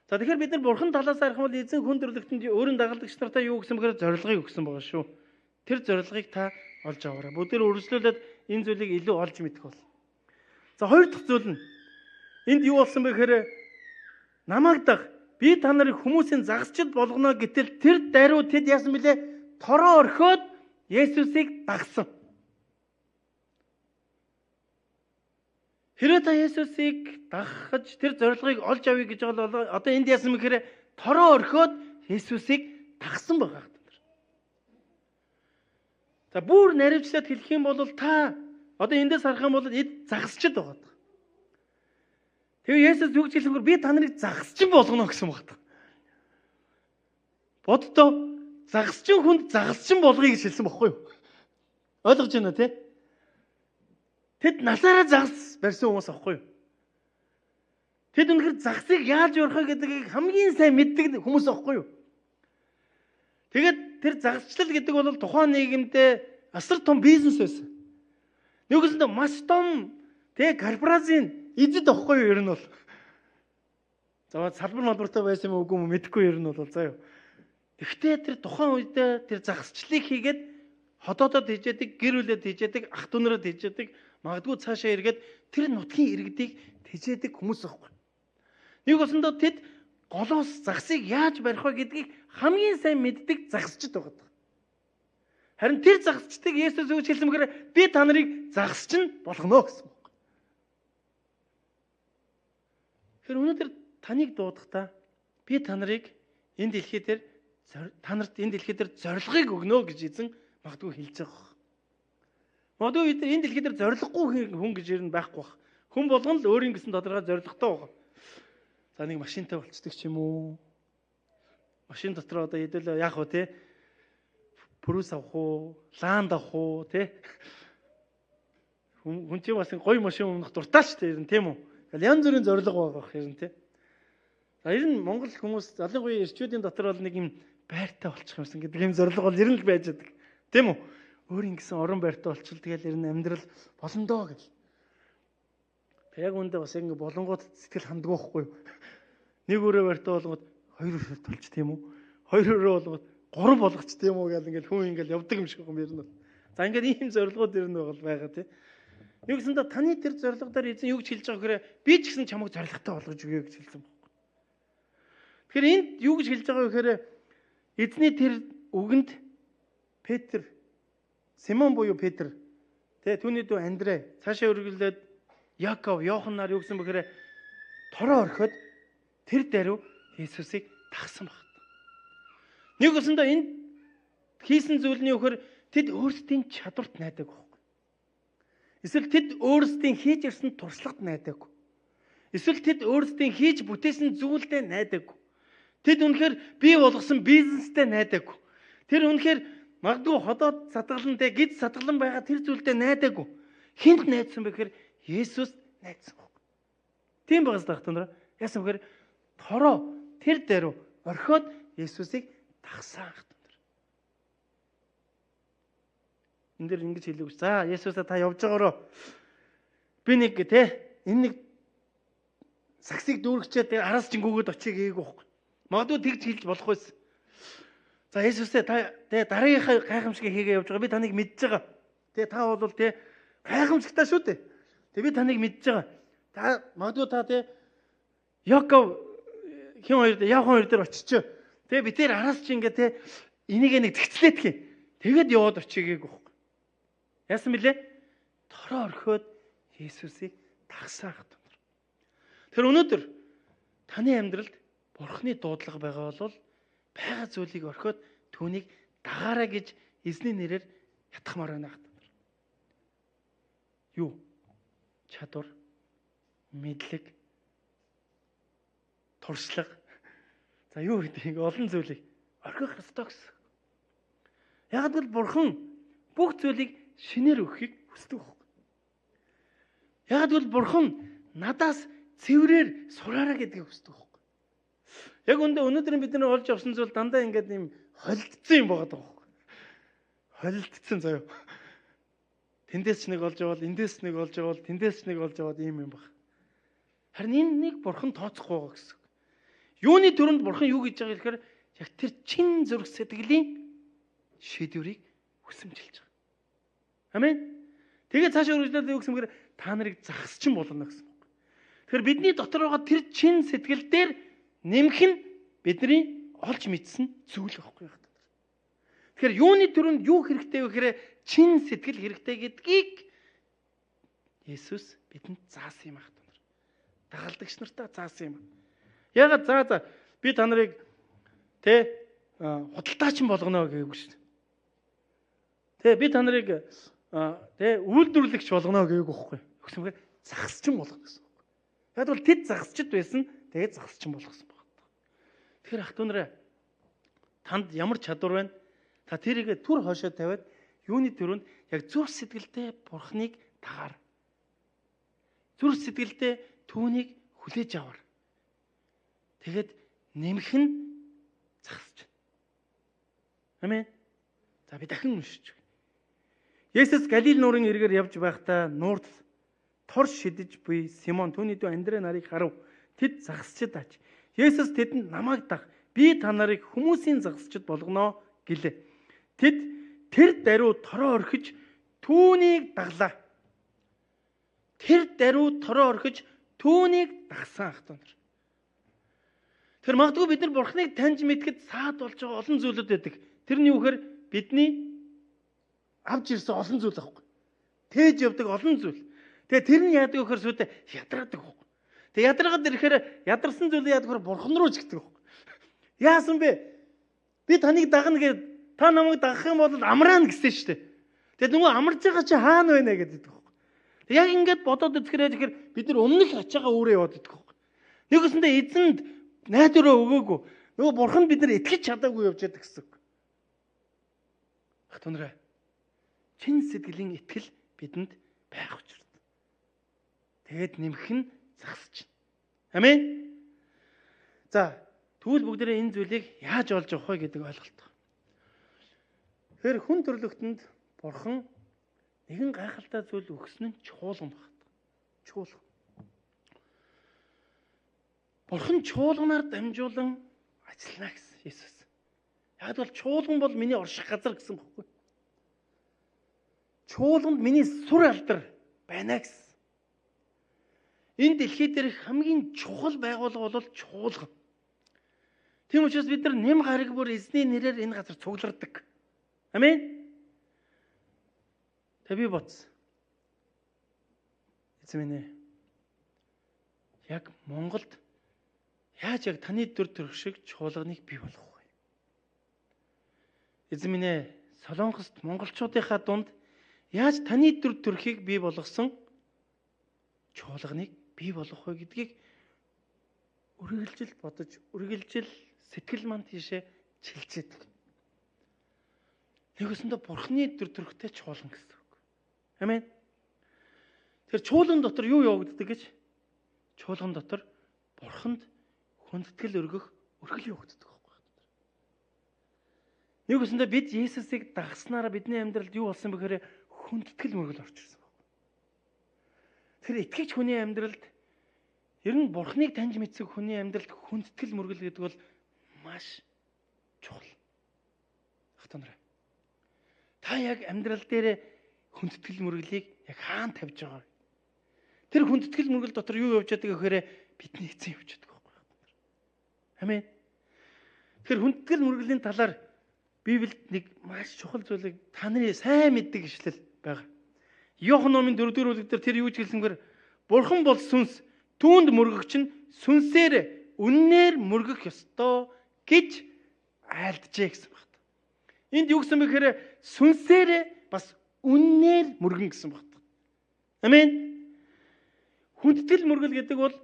За тэгэхээр бид нар Бурхан талаас харах бол эзэн хүн төрлөختөнд өөрийн дагалдагч нартай юу гэсэн бэхээр зорилгыг өгсөн байгаа шүү. Тэр зорилгыг та олж аваарай. Бүгдээр үргэлжлүүлээд энэ зүйлийг илүү олж мэдэх бол. За хоёр дахь зүйл нь энд юу болсон бэ гэхээр намайг даг би та нарыг хүмүүсийн загасчид болгоно гэтэл тэр даруй тэд яасан бilé? Тороо орхиод Есүсийг дагсан. Хэрвээ та Есүсийг дагахж тэр зорилгыг олж авъя гэж бол одоо энд яасан мэхээр тороо орхиод Есүсийг дагсан байгаа. За бүр наривчлаад хэлэх юм бол та одоо эндээс харах юм бол эд загасчд байгаа. Тэгээ Есүс юу гэж хэлэнгүүр би та нарыг загасчин болгоно гэсэн байна. Боддоо загасчин хүнд загасчин болгоё гэж хэлсэн баггүй юу? Ойлгож байна тий? Тэд насаараа загас барьсан хүмүүс аахгүй юу? Тэд үнэхээр загсыг яаж өрхөх гэдгийг хамгийн сайн мэддэг хүмүүс аахгүй юу? Тэгээд тэр загасчлал гэдэг бол тухайн нийгэмдээ асар том бизнес байсан. Нөгөөсөндөө маш том тэг корпорацийн эзэд аахгүй юу ер нь бол. За салбар малбартай байсан юм уу үгүй юм мэдэхгүй ер нь бол заа юу. Гэхдээ тэр тухайн үедээ тэр загасчлалыг хийгээд хотоодод хийжээдэг, гэр бүлэд хийжээдэг, ах дүү нарыг хийжээдэг, магадгүй цаашаа эргээд тэр нутгийн иргэдийг хийжээдэг хүмүүс аахгүй. Нөгөөсөндөө тэд голоос загсыг яаж барих вэ гэдгийг хамгийн сайн мэддэг загасчд байгаа. Харин тэр загасчдыг Есүс юу гэж хэлсэн бэхээр би та нарыг загасчин болгоно гэсэн. Тэр өнөөдөр таныг дуудахдаа би та нарыг энэ дэлхий дээр та нарт энэ дэлхий дээр зорилгыг өгнө гэж эзэн магадгүй хэлж байгаа. Магадгүй энэ дэлхий дээр зорилгогүй хүн гэж ер нь байхгүй бах. Хүн болгон л өөрийн гэсэн тодорхой зорилготой байгаа. За нэг машинтай болцдог ч юм уу. Машин дотор одоо хэдүүл яах вэ те? Пүрүс авах уу, ланд авах уу те? Хүн чинь бас гоё машин унах дуртай ч те ер нь тийм үү? Янз бүрийн зорилго байгаа ер нь те. За ер нь Монгол хүмүүс залуугийн ирчүүдийн дотор бол нэг юм байртай болчих юмсан гэдэг юм зорилго бол ер нь л байж байгаа. Тийм үү? Өөрийн гэсэн орон байртай болчихвол тэгэл ер нь амьдрал болондоо гэл. Яг үүндээ бас ингэ болонгууд сэтгэл ханддаг байхгүй юу? Нэг өрөө байртай болгоод хоёр өрөөд толч тийм үү? Хоёр өрөө болгоод гурав болгоч тийм үү гэл ингээл хүн ингээл явдаг юм шиг юм ер нь. За ингээд ийм зорилгууд ер нь байгаа тийм. Юу гэсэндээ таны тэр зорилгодоор эзэн юу гэж хэлж байгаа гэхээр би ч гэсэн чамайг зорилготой болгож өгье гэж хэлсэн байна. Тэгэхээр энд юу гэж хэлж байгаа вэ гэхээр эзний тэр үгэнд Петр, Симон буюу Петр, түүний дүү Андрей цаашаа үргэлжлээд Яков, Йохан нар юу гэсэн бэхээр тороо орхиод тэр даруй Есүсийг дагсан баг. Нэг өсөндөө энд хийсэн зүйлний өгөр тэд өөрсдийн чадварт найдаг байхгүй. Эсвэл тэд өөрсдийн хийж ирсэн туршлагад найдаг. Эсвэл тэд өөрсдийн хийж бүтээсэн зүйлдээ найдаг. Тэд үнэхээр бий болгосон бизнестэй найдаг. Тэр үнэхээр магадгүй ходоод сатгалантай гид сатгалан байгаа тэр зүйлдээ найдаг. Хинт найдсан бэхээр Есүс найдсан баг. Тийм байгаас тахтанаа. Яасан бэхээр тороо тэр даруй орхиод Есүсийг дагсан хатанаа. Энд дэр ингэж хэлэв. За Есүсээ та явж байгаароо. Би нэг энэ нэг саксыг дүүргчээд араас чингүүгээд очиг гээгүй байхгүй. Магадгүй тэгж хэлж болох байсан. За Есүсээ та дараагийнхаа гайхамшиг хийгээ явж байгаа. Би таныг мэдж байгаа. Та бол гайхамшигтай шүү дээ. Би таныг мэдж байгаа. Та магадгүй та Яков хин хоёр дээр очиж. Би тэр араас чи ингээ энийг нэг зэгцлээдгий. Тэгэд яваад очигээгүй байхгүй. Яасан бilé? Тороо орхиод Есүсийг дагсан хат. Тэр өнөөдөр таны амьдралд Бурхны дуудлага байгаа бол байгаа зүйлийг орхиод түүнийг дагаарай гэж эзний нэрээр ятгахмаар байна хат. Юу? Чадвар, мэдлэг, туршлага. За юу гэдэг олон зүйлийг орхих ёстой гэсэн. Яг л Бурхан бүх зүйлийг шинээр өгөхийг хүсдэг байна. Яг л Бурхан надаас цэврээр сураарай гэдгийг хүсдэг байна. Яг өнөөдөр бид нар олж авсан зүйл дандаа ингээд юм холилдсон юм байгаа даа. Холилдсон заяа. Тэндээс ч нэг олж аваад, эндээс нэг олж аваад, тэндээс нэг олж аваад ийм юм баг. Харин энэ нэг Бурхан тооцохгүй байгаа гэсэн. Юуны төрөнд Бурхан юу гэж байгаа гэхээр яг тэр чин зүрх сэтгэлийн шийдвэрийг хүсэмжилж байгаа. Амен. Тэгээд цаашаа үргэлжлээд юу гэсэн бэхээр та нарыг загасчин болгоно гэсэн үг. Тэгэхээр бидний дотор байгаа тэр чин сэтгэл дээр нэмэх нь бидний олж мэдсэн зүйл байхгүй яг. Тэгэхээр юуны төрөнд юу хэрэгтэй вэ гэхээр чин сэтгэл хэрэгтэй гэдгийг Есүс бидэнд заасан юм ах та нар. Дагалдагч нартаа заасан юм. Ягаад за би та нарыг худалдаачин болгоно гэв шүү дээ. Би та нарыг үйлдвэрлэгч болгоно гэв үхгүй. Өгсөмгээр загасчин болгоно гэсэн үг. Яг бол тэд загасчд байсан. Тэгээд загасчин болгосон баг. Тэгэхээр ах トゥ нараа танд ямар чадвар байна? Та тэрийг түр хойшоо тавиад юуны төрөнд яг зүрх сэтгэлдээ Бурхныг дагаар. Зүрх сэтгэлдээ түүнийг хүлээж аваар. Тэгэхэд нэмэх нь загасч байна. Амен. За би дахин уншиж. Есүс Галил нуурын эргээр явж байхдаа нуурд тор шидэж буй Симон түүний дүү Андрей нарыг харав. Тэд загасчд аж. Есүс тэдэнд намайг даг. Би та нарыг хүмүүсийн загасчд болгоно гэлээ. Тэд тэр даруй тороо орхиж түүнийг даглаа. Тэр даруй тороо орхиж түүнийг дагсан ах トゥ нар. Тэр магадгүй бид нар Бурхныг таньж мэдхэд саад болж байгаа олон зүйлүүд байдаг. Тэрний үхээр бидний авч ирсэн олон зүйл аахгүй. Тээж явдаг олон зүйл. Тэгээ тэр нь яадаг вөхөр сүдэ ядраадаг аахгүй. Тэгээ ядраад ирэхээр ядарсан зүйлээ яадаг вөхөр Бурхан руу ч гэдэг аахгүй. Яасан бэ? Би таныг дагна гэдэг та намайг дагах юм бол амраана гэсэн шүү дээ. Тэгээ нөгөө амарч байгаа чи хаана байна гэдэг аахгүй. Тэг яг ингэж бодоод үзэхээр бид нар өмнөх ачаагаа өөрөө яваад идэх аахгүй. Нэгсэндээ эзэнд найдвараа өгөөгүй. Нөгөө Бурхан бид нар итгэж чадаагүй явж байдаг гэсэн үг. Ах トゥ нараа чин сэтгэлийн итгэл бидэнд байх учиртай. Тэгээд нэмэх нь загасч байна. Амен. За, тэгвэл бүгдээ энэ зүйлийг яаж олж авах вэ гэдэг ойлголт. Тэгэхээр хүн төрлөختөнд Бурхан нэгэн гайхалтай зүйл өгсөн нь чуулган багт. Чуулган. Бурхан чуулганаар дамжуулан ажиллана гэсэн Есүс. Яг бол чуулган бол миний орших газар гэсэн баггүй. Чуулганд миний сүр алдар байна гэсэн. Энэ дэлхий дээр хамгийн чухал байгууллага бол чуулган. Тийм учраас бид нар нэм гараг бүр эзний нэрээр энэ газар цуглардаг. Амен. Тэ би боц. Эзэн минь яг Монголд яаж яг таны дүр төрх шиг чуулганыг бий болгох вэ? Эзэн минь Солонгост монголчуудынхаа дунд яаж таны дүр төрхийг бий болгосон чуулганыг бий болгох вэ гэдгийг үргэлжил бодож, үргэлжил сэтгэл манд тийшээ чилжээдэг. Нэгсэндээ Бурхны дүр төрхтэй чуулган гэсэн үг. Амен. Тэр чуулган дотор юу явагддаг гэж? Чуулган дотор Бурханд хүндэтгэл өргөх өргөл явагддаг байхгүй. Нэгсэндээ бид Есүсийг дагснараа бидний амьдралд юу болсон бэхээр хүндэтгэл мөргөл орж ирсэн байна. Тэр итгэж хүний амьдралд ер нь Бурхныг таньж мэдсэн хүний амьдралд хүндэтгэл мөргөл гэдэг бол маш чухал. Ах トゥ нараа. Та яг амьдрал дээр хүндэтгэл мөргөлийг яг хаана тавьж байгаа вэ? Тэр хүндэтгэл мөргөл дотор юу явж байгаа гэхээр бидний эзэн явж байгаа байхгүй. Амен. Тэр хүндэтгэл мөргөлийн талаар Библиэд нэг маш чухал зүйлийг та нарын сайн мэддэг ишлэл байгаа. Иохан номын 4-р бүлэг дээр тэр юу гэж хэлсэнгээр Бурхан бол сүнс, түүнд мөргөгч нь сүнсээр үннээр мөргөх ёстой гэж айлджээ гэсэн багт. Энд юу гэсэн бэ гэхээр сүнсээр бас үннээр мөргөн гэсэн багт. Амен. Хүндэтгэл мөргөл гэдэг бол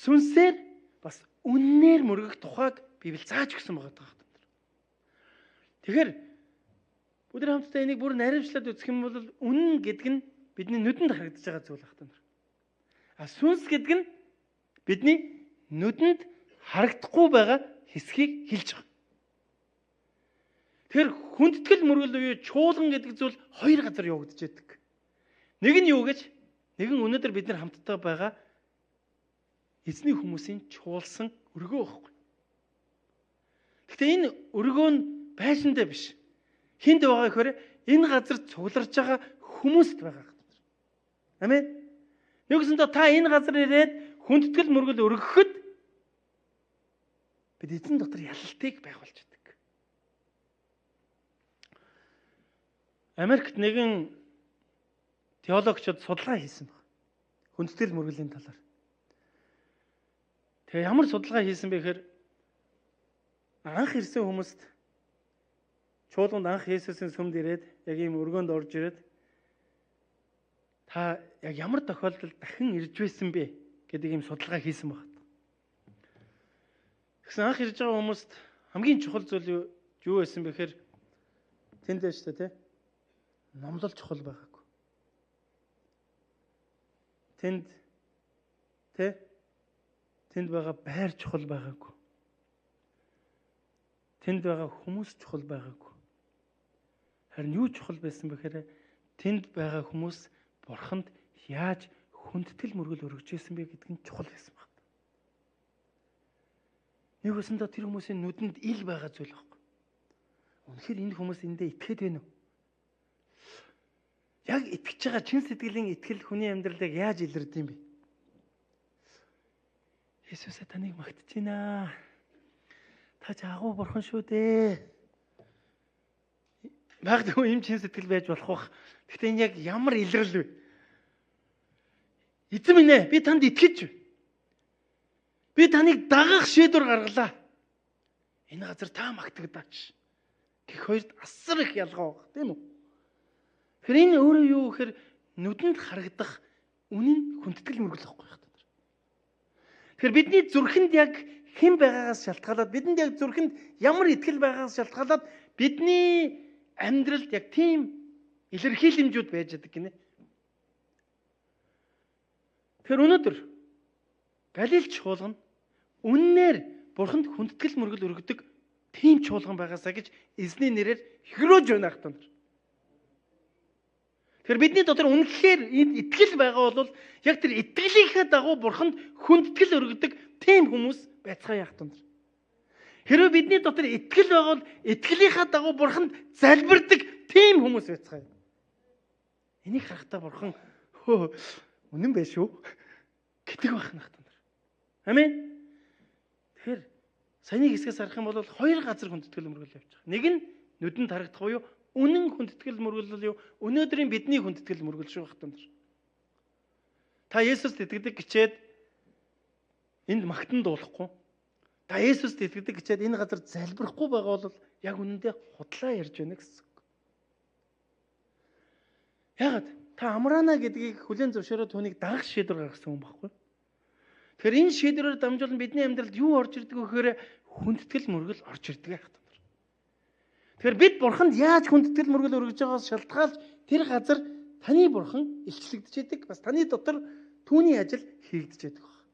сүнсээр бас үннээр мөргөх тухайг Библи зааж өгсөн байгаа. Тэгэхээр бүгд хамтдаа энийг бүр наривчлаад үзэх юм бол үнэн гэдэг нь бидний нүдэнд харагдаж байгаа зүйл ах トゥ нар. А сүнс гэдэг нь бидний нүдэнд харагдахгүй байгаа хэсгийг хэлж байгаа. Тэгэхээр хүндэтгэл мөргөл буюу чуулган гэдэг зүйл хоёр газар явагдаж байдаг. Нэг нь юу гэж? Нэг нь өнөөдөр бид нар хамтдаа байгаа эзний хүмүүсийн чуулсан өргөө байхгүй. Гэхдээ энэ өргөө нь байшиндаа биш. Хинд байгаа гэхээр энэ газар цугларж байгаа хүмүүст байгаа. Амен. Нэгсэндээ та энэ газар ирээд хүндэтгэл мөргөл өргөхөд бид эзэн дотор ялалтыг байгуулж байдаг. Америкт нэгэн теологчид судалгаа хийсэн байна. Хүндэтгэл мөргөлийн талаар. Тэгээ ямар судалгаа хийсэн бэ гэхээр анх ирсэн хүмүүст чуулганд анх Есүсийн сүмд ирээд яг ийм өргөөнд орж ирээд та яг ямар тохиолдолд дахин ирж байсан бэ гэдэг ийм судалгаа хийсэн байна. Тэгсэн анх ирж байгаа хүмүүст хамгийн чухал зүйл юу байсан бэ гэхээр тэнд байж та тий номлол чухал байгаагүй. Тэнд байгаа байр чухал байгаагүй. Тэнд байгаа хүмүүс чухал байгаагүй. Харин юу чухал байсан бэхээр тэнд байгаа хүмүүс Бурханд яаж хүндэтгэл мөргөл өргөж байсан бэ гэдг нь чухал байсан байна. Нэг өсөндөө тэр хүмүүсийн нүдэнд ил байгаа зүйл байхгүй. Үнэхээр энэ хүмүүс эндээ итгэхэд байна уу? Яг итгэж байгаа чин сэтгэлийн итгэл хүний амьдралыг яаж илэрдэг юм бэ? Есүсээ таныг магтаж байна. Та ч агуу бурхан шүү дээ. Магадгүй юм чин сэтгэл байж болох бах. Гэхдээ энэ яг ямар илрэл вэ? Эзэн минь ээ, би танд итгэж байна. Би таныг дагах шийдвэр гаргалаа. Энэ газар та магтагдаач. Гэх хоёрт асар их ялгаа байна, тийм үү? Тэгэхээр энэ өөрөө юу гэхээр нүдэнд харагдах үнэн хүндэтгэл мөргөл واخгүй байна. Тэгэхээр бидний зүрхэнд яг хэн байгаагаас шалтгаалаад бидэнд яг зүрхэнд ямар итгэл байгаагаас шалтгаалаад бидний амьдралд яг тийм илэрхийлэмжүүд байж байгаа гинэ. Тэгэхээр өнөөдөр Галил чуулган үннээр Бурханд хүндэтгэл мөргөл өргөдөг тийм чуулган байгаасаа гэж эзний нэрээр хөрөөж байна хтан. Тэгэхээр бидний дотор үнэхээр итгэл байгаа бол яг тэр итгэлийнхээ дагуу Бурханд хүндэтгэл өргөдөг тийм хүмүүс байцгаая хтан. Хэрвээ бидний дотор итгэл байгаа бол итгэлийнхээ дагуу Бурханд залбирдаг тийм хүмүүс байцгаая. Энийг харахтаа Бурхан үнэн байх шүү гэдэг байх нахтан. Амен. Тэгэхээр саяны хэсгээс харах юм бол хоёр газар хүндэтгэл мөргөл явж байгаа. Нэг нь нүдэнд харагдах буюу үнэн хүндэтгэл мөргөл юу? Өнөөдрийн бидний хүндэтгэл мөргөл шүү хатан. Та Есүст итгэдэг гिचээд энд магтан дуулахгүй. Та Есүст итгэдэг гिचээд энэ газар залбирахгүй байгаа бол яг үнэндээ худлаа ярьж байна гэсэн. Яагаад та амраана гэдгийг хүлээн зөвшөөрөө түүнийг дагах шийдвэр гаргасан хүн баггүй. Тэгэхээр энэ шийдвэрээр дамжуулан бидний амьдралд юу орж ирдэг вэ гэхээр хүндэтгэл мөргөл орж ирдэг гэх юм. Тэгэхээр бид Бурханд яаж хүндэтгэл мөргөл өргөж байгаас шалтгаалж тэр газар таны Бурхан илчлэгдэж идэг. Бас таны дотор түүний ажил хийгдэж идэг баг.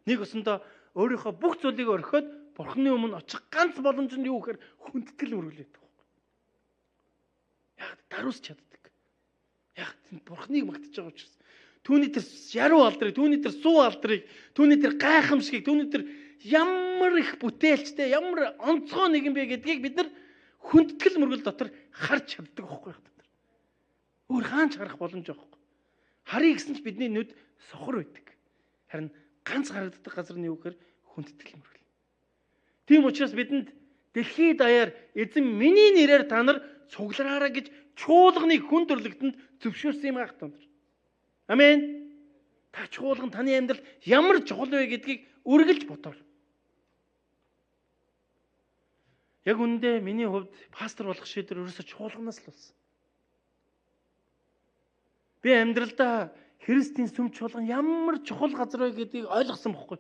Нэг өсөндөө өөрийнхөө бүх зүйлийг орхиод Бурханы өмнө очих ганц боломж нь юу гэхээр хүндэтгэл мөргөл байдаг баг. Яг даруус чаддаг. Яг Бурханыг магтаж байгаа учраас түүний тэр яруу алдрыг, түүний тэр суу алдрыг, түүний тэр гайхамшигыг, түүний тэр ямар их бүтээлчтэй, ямар онцгой нэгэн бэ гэдгийг бид нар хүндэтгэл мөргөл дотор харж чаддаг байхгүй юу? Өөр хаанч харах боломж байхгүй. Харъя гэсэн ч бидний нүд сохор байдаг. Харин ганц харагддаг газар нь юу гэхээр хүндэтгэл мөргөл. Тийм учраас бидэнд дэлхийд даяар эзэн миний нэрээр та нар цуглараараа гэж чуулганы хүн төрлөختөнд зөвшөөрсөн юм аах танд. Амен. Та чуулган таны амьдрал ямар чухал вэ гэдгийг үргэлж бодоор. Яг үүндээ миний хувьд пастор болох шийдвэр ерөөсө чуулганаас л болсон. Би амьдралдаа Христийн сүм чуулган ямар чухал газар вэ гэдгийг ойлгосон бохгүй.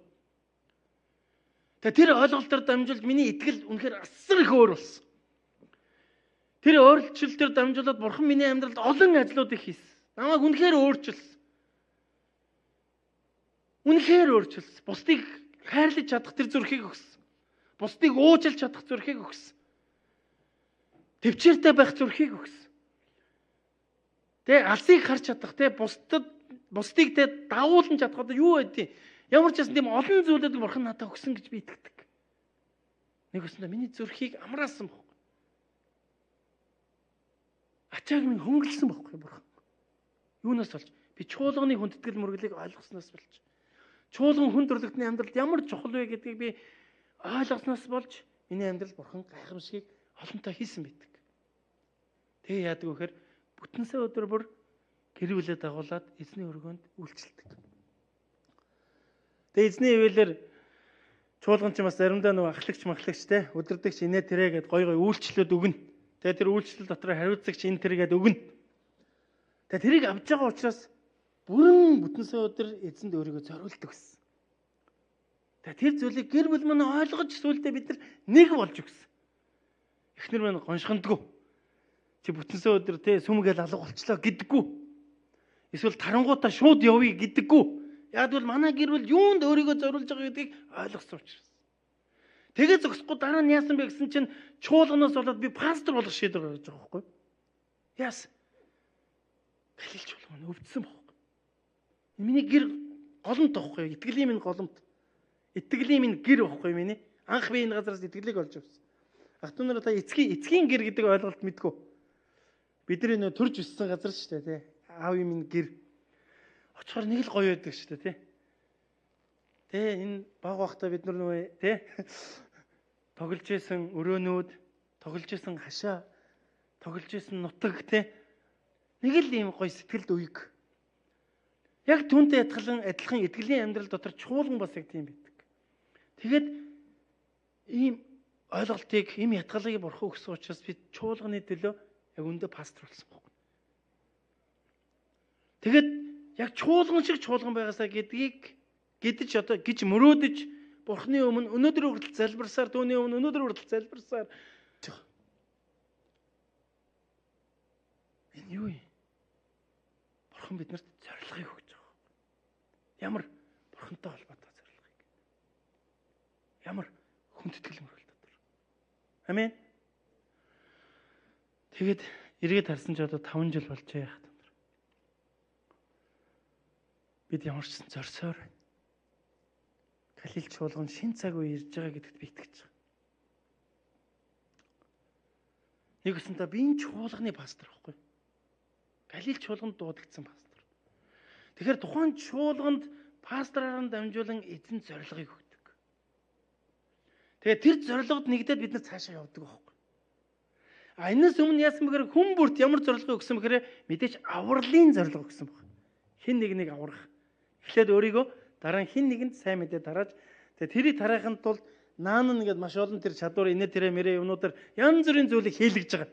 Тэр ойлголтоор дамжуулж миний итгэл үнэхээр асар их өөр болсон. Тэр өөрчлөлтөөр дамжуулаад Бурхан миний амьдралд олон ажлуудыг хийсэн. Намайг үнэхээр өөрчилсөн. Үнэхээр өөрчилсөн. Бусдыг хайрлаж чадах тэр зүрхийг өгсөн. Бусдыг уучлж чадах зүрхийг өгсөн. Төвчээртэй байх зүрхийг өгсөн. Алсыг харж чадах, бусдыг дагуулж чадах одоо юу байдیں۔ Ямар ч юм тийм олон зүйлүүд Бурхан надад өгсөн гэж би итгэдэг. Нэг өсөндөө миний зүрхийг амраасан баг. Ачааг минь хөнгөлсөн баггүй Бурхан. Юунаас болж? Би чуулганы хүндэтгэл мөргөлийг ойлгосноос болж. Чуулган хүн төрлөختний амьдралд ямар чухал вэ гэдгийг би ойлгосноос болж миний амьдрал Бурхан гайхамшигыг олонтоо хийсэн байдаг. Тэгээ яадаг вэ гэхээр бүтэнсэ өдөр бүр гэр бүлээ дагуулад эзний өргөнд үйлчлдэг. Тэгээ эзний ивэлэр чуулган ч бас заримдаа нөгөө ахлагч махлагчтэй өдөрдөгч инээ тэрэ гэд гой үйлчлүүд өгнө. Тэгээ тэр үйлчлэл дотор хариуцагч энэ тэр гэд өгнө. Тэгээ тэрийг авч байгаа учраас бүрэн бүтэнсээ өдөр эзэнд өөрийгөө зориулдаг гэсэн. Тэгээ тэр зүйлийг гэр бүл маань ойлгож сүулдэ бид нар нэг болж өгсөн. Эхнэр маань гоншгондгүй. Чи бүтэнсээ өдөр те сүмгээл алга болчлоо гэдэггүй. Эсвэл тарангуудаа шууд явъя гэдэггүй. Яг бол манай гэр бүл юунд өөрийгөө зориулж байгаа гэдгийг ойлгосон учраас. Тэгээ зогсохгүй дараа нь яасан бэ гэсэн чинь чуулганаас болоод би пастор болох шийдвэр гаргаж байгаа байхгүй юу? Яасан? Галил чуулган өвдсөн байхгүй. Миний гэр голомт байхгүй юу? Итгэлийн минь голомт. Итгэлийн минь гэр байхгүй юу миний? Анх би энэ газараас итгэлийг олж авсан. Ах トゥ нараа та эцгийн гэр гэдэг ойлголт мэдгүй. Бидний нөө төрж өссөн газар шүү дээ, тий. Аавын минь гэр. Очихоор нэг л гоё байдаг шүү дээ, тий. Тэ энэ баг багтаа бид нар нөө тий тоглож исэн өрөөнүүд, тоглож исэн хашаа, тоглож исэн нутаг тий. Нэг л ийм гоё сэтгэлд үеиг. Яг түүнтэй адилхан итгэлийн амьдрал дотор чуулган бас яг тийм байдаг. Тэгээд ийм ойлголтыг, ийм ятгалыг бурхан өгсөн учраас бид чуулганы төлөө яг өндөө пастор болсон байна. Тэгээд яг чуулган шиг чуулган байгаасаа гэдэж одоо гэж мөрөөдөж бурхны өмнө өнөөдөр хүртэл залбирсаар түүний өмнө өнөөдөр хүртэл залбирсаар энэ юу юм? Бурхан биднэрт зорилгыг өгч байгаа. Ямар бурхантай холбоотой зорилгыг. Ямар хүндэтгэл мөрөл дотор. Амин. Тэгээд эргээд харсан ч одоо 5 жил болжээ яах вэ? Бид ямар ч зорсоор байна. Галил чуулган шин цаг үе ирж байгаа гэдэгт би итгэж байгаа. Нэг өсөнтэй би энэ чуулганы пастор байхгүй. Галил чуулганд дуудагдсан пастор. Тэгэхээр тухайн чуулганд пастораар нь дамжуулан эзэн зорилгыг өгдөг. Тэгээд тэр зорилгод нэгдээд бид нар цаашаа явдаг байхгүй. А энэс өмнө яасан бэхээр хүн бүрт ямар зорилго өгсөн бэхээр мэдээж авралын зорилго өгсөн баг. Хин нэг аврах. Эхлээд өөрийгөө дараа нь хин нэгэнд сайн мэдээ тарааж тэгээд тэрийг тараахын тулд наан нэгэд маш олон тэр чадвар инээ тэрэ мэрэ юмнуудаар янз бүрийн зүйлийг хийлгэж байгаа.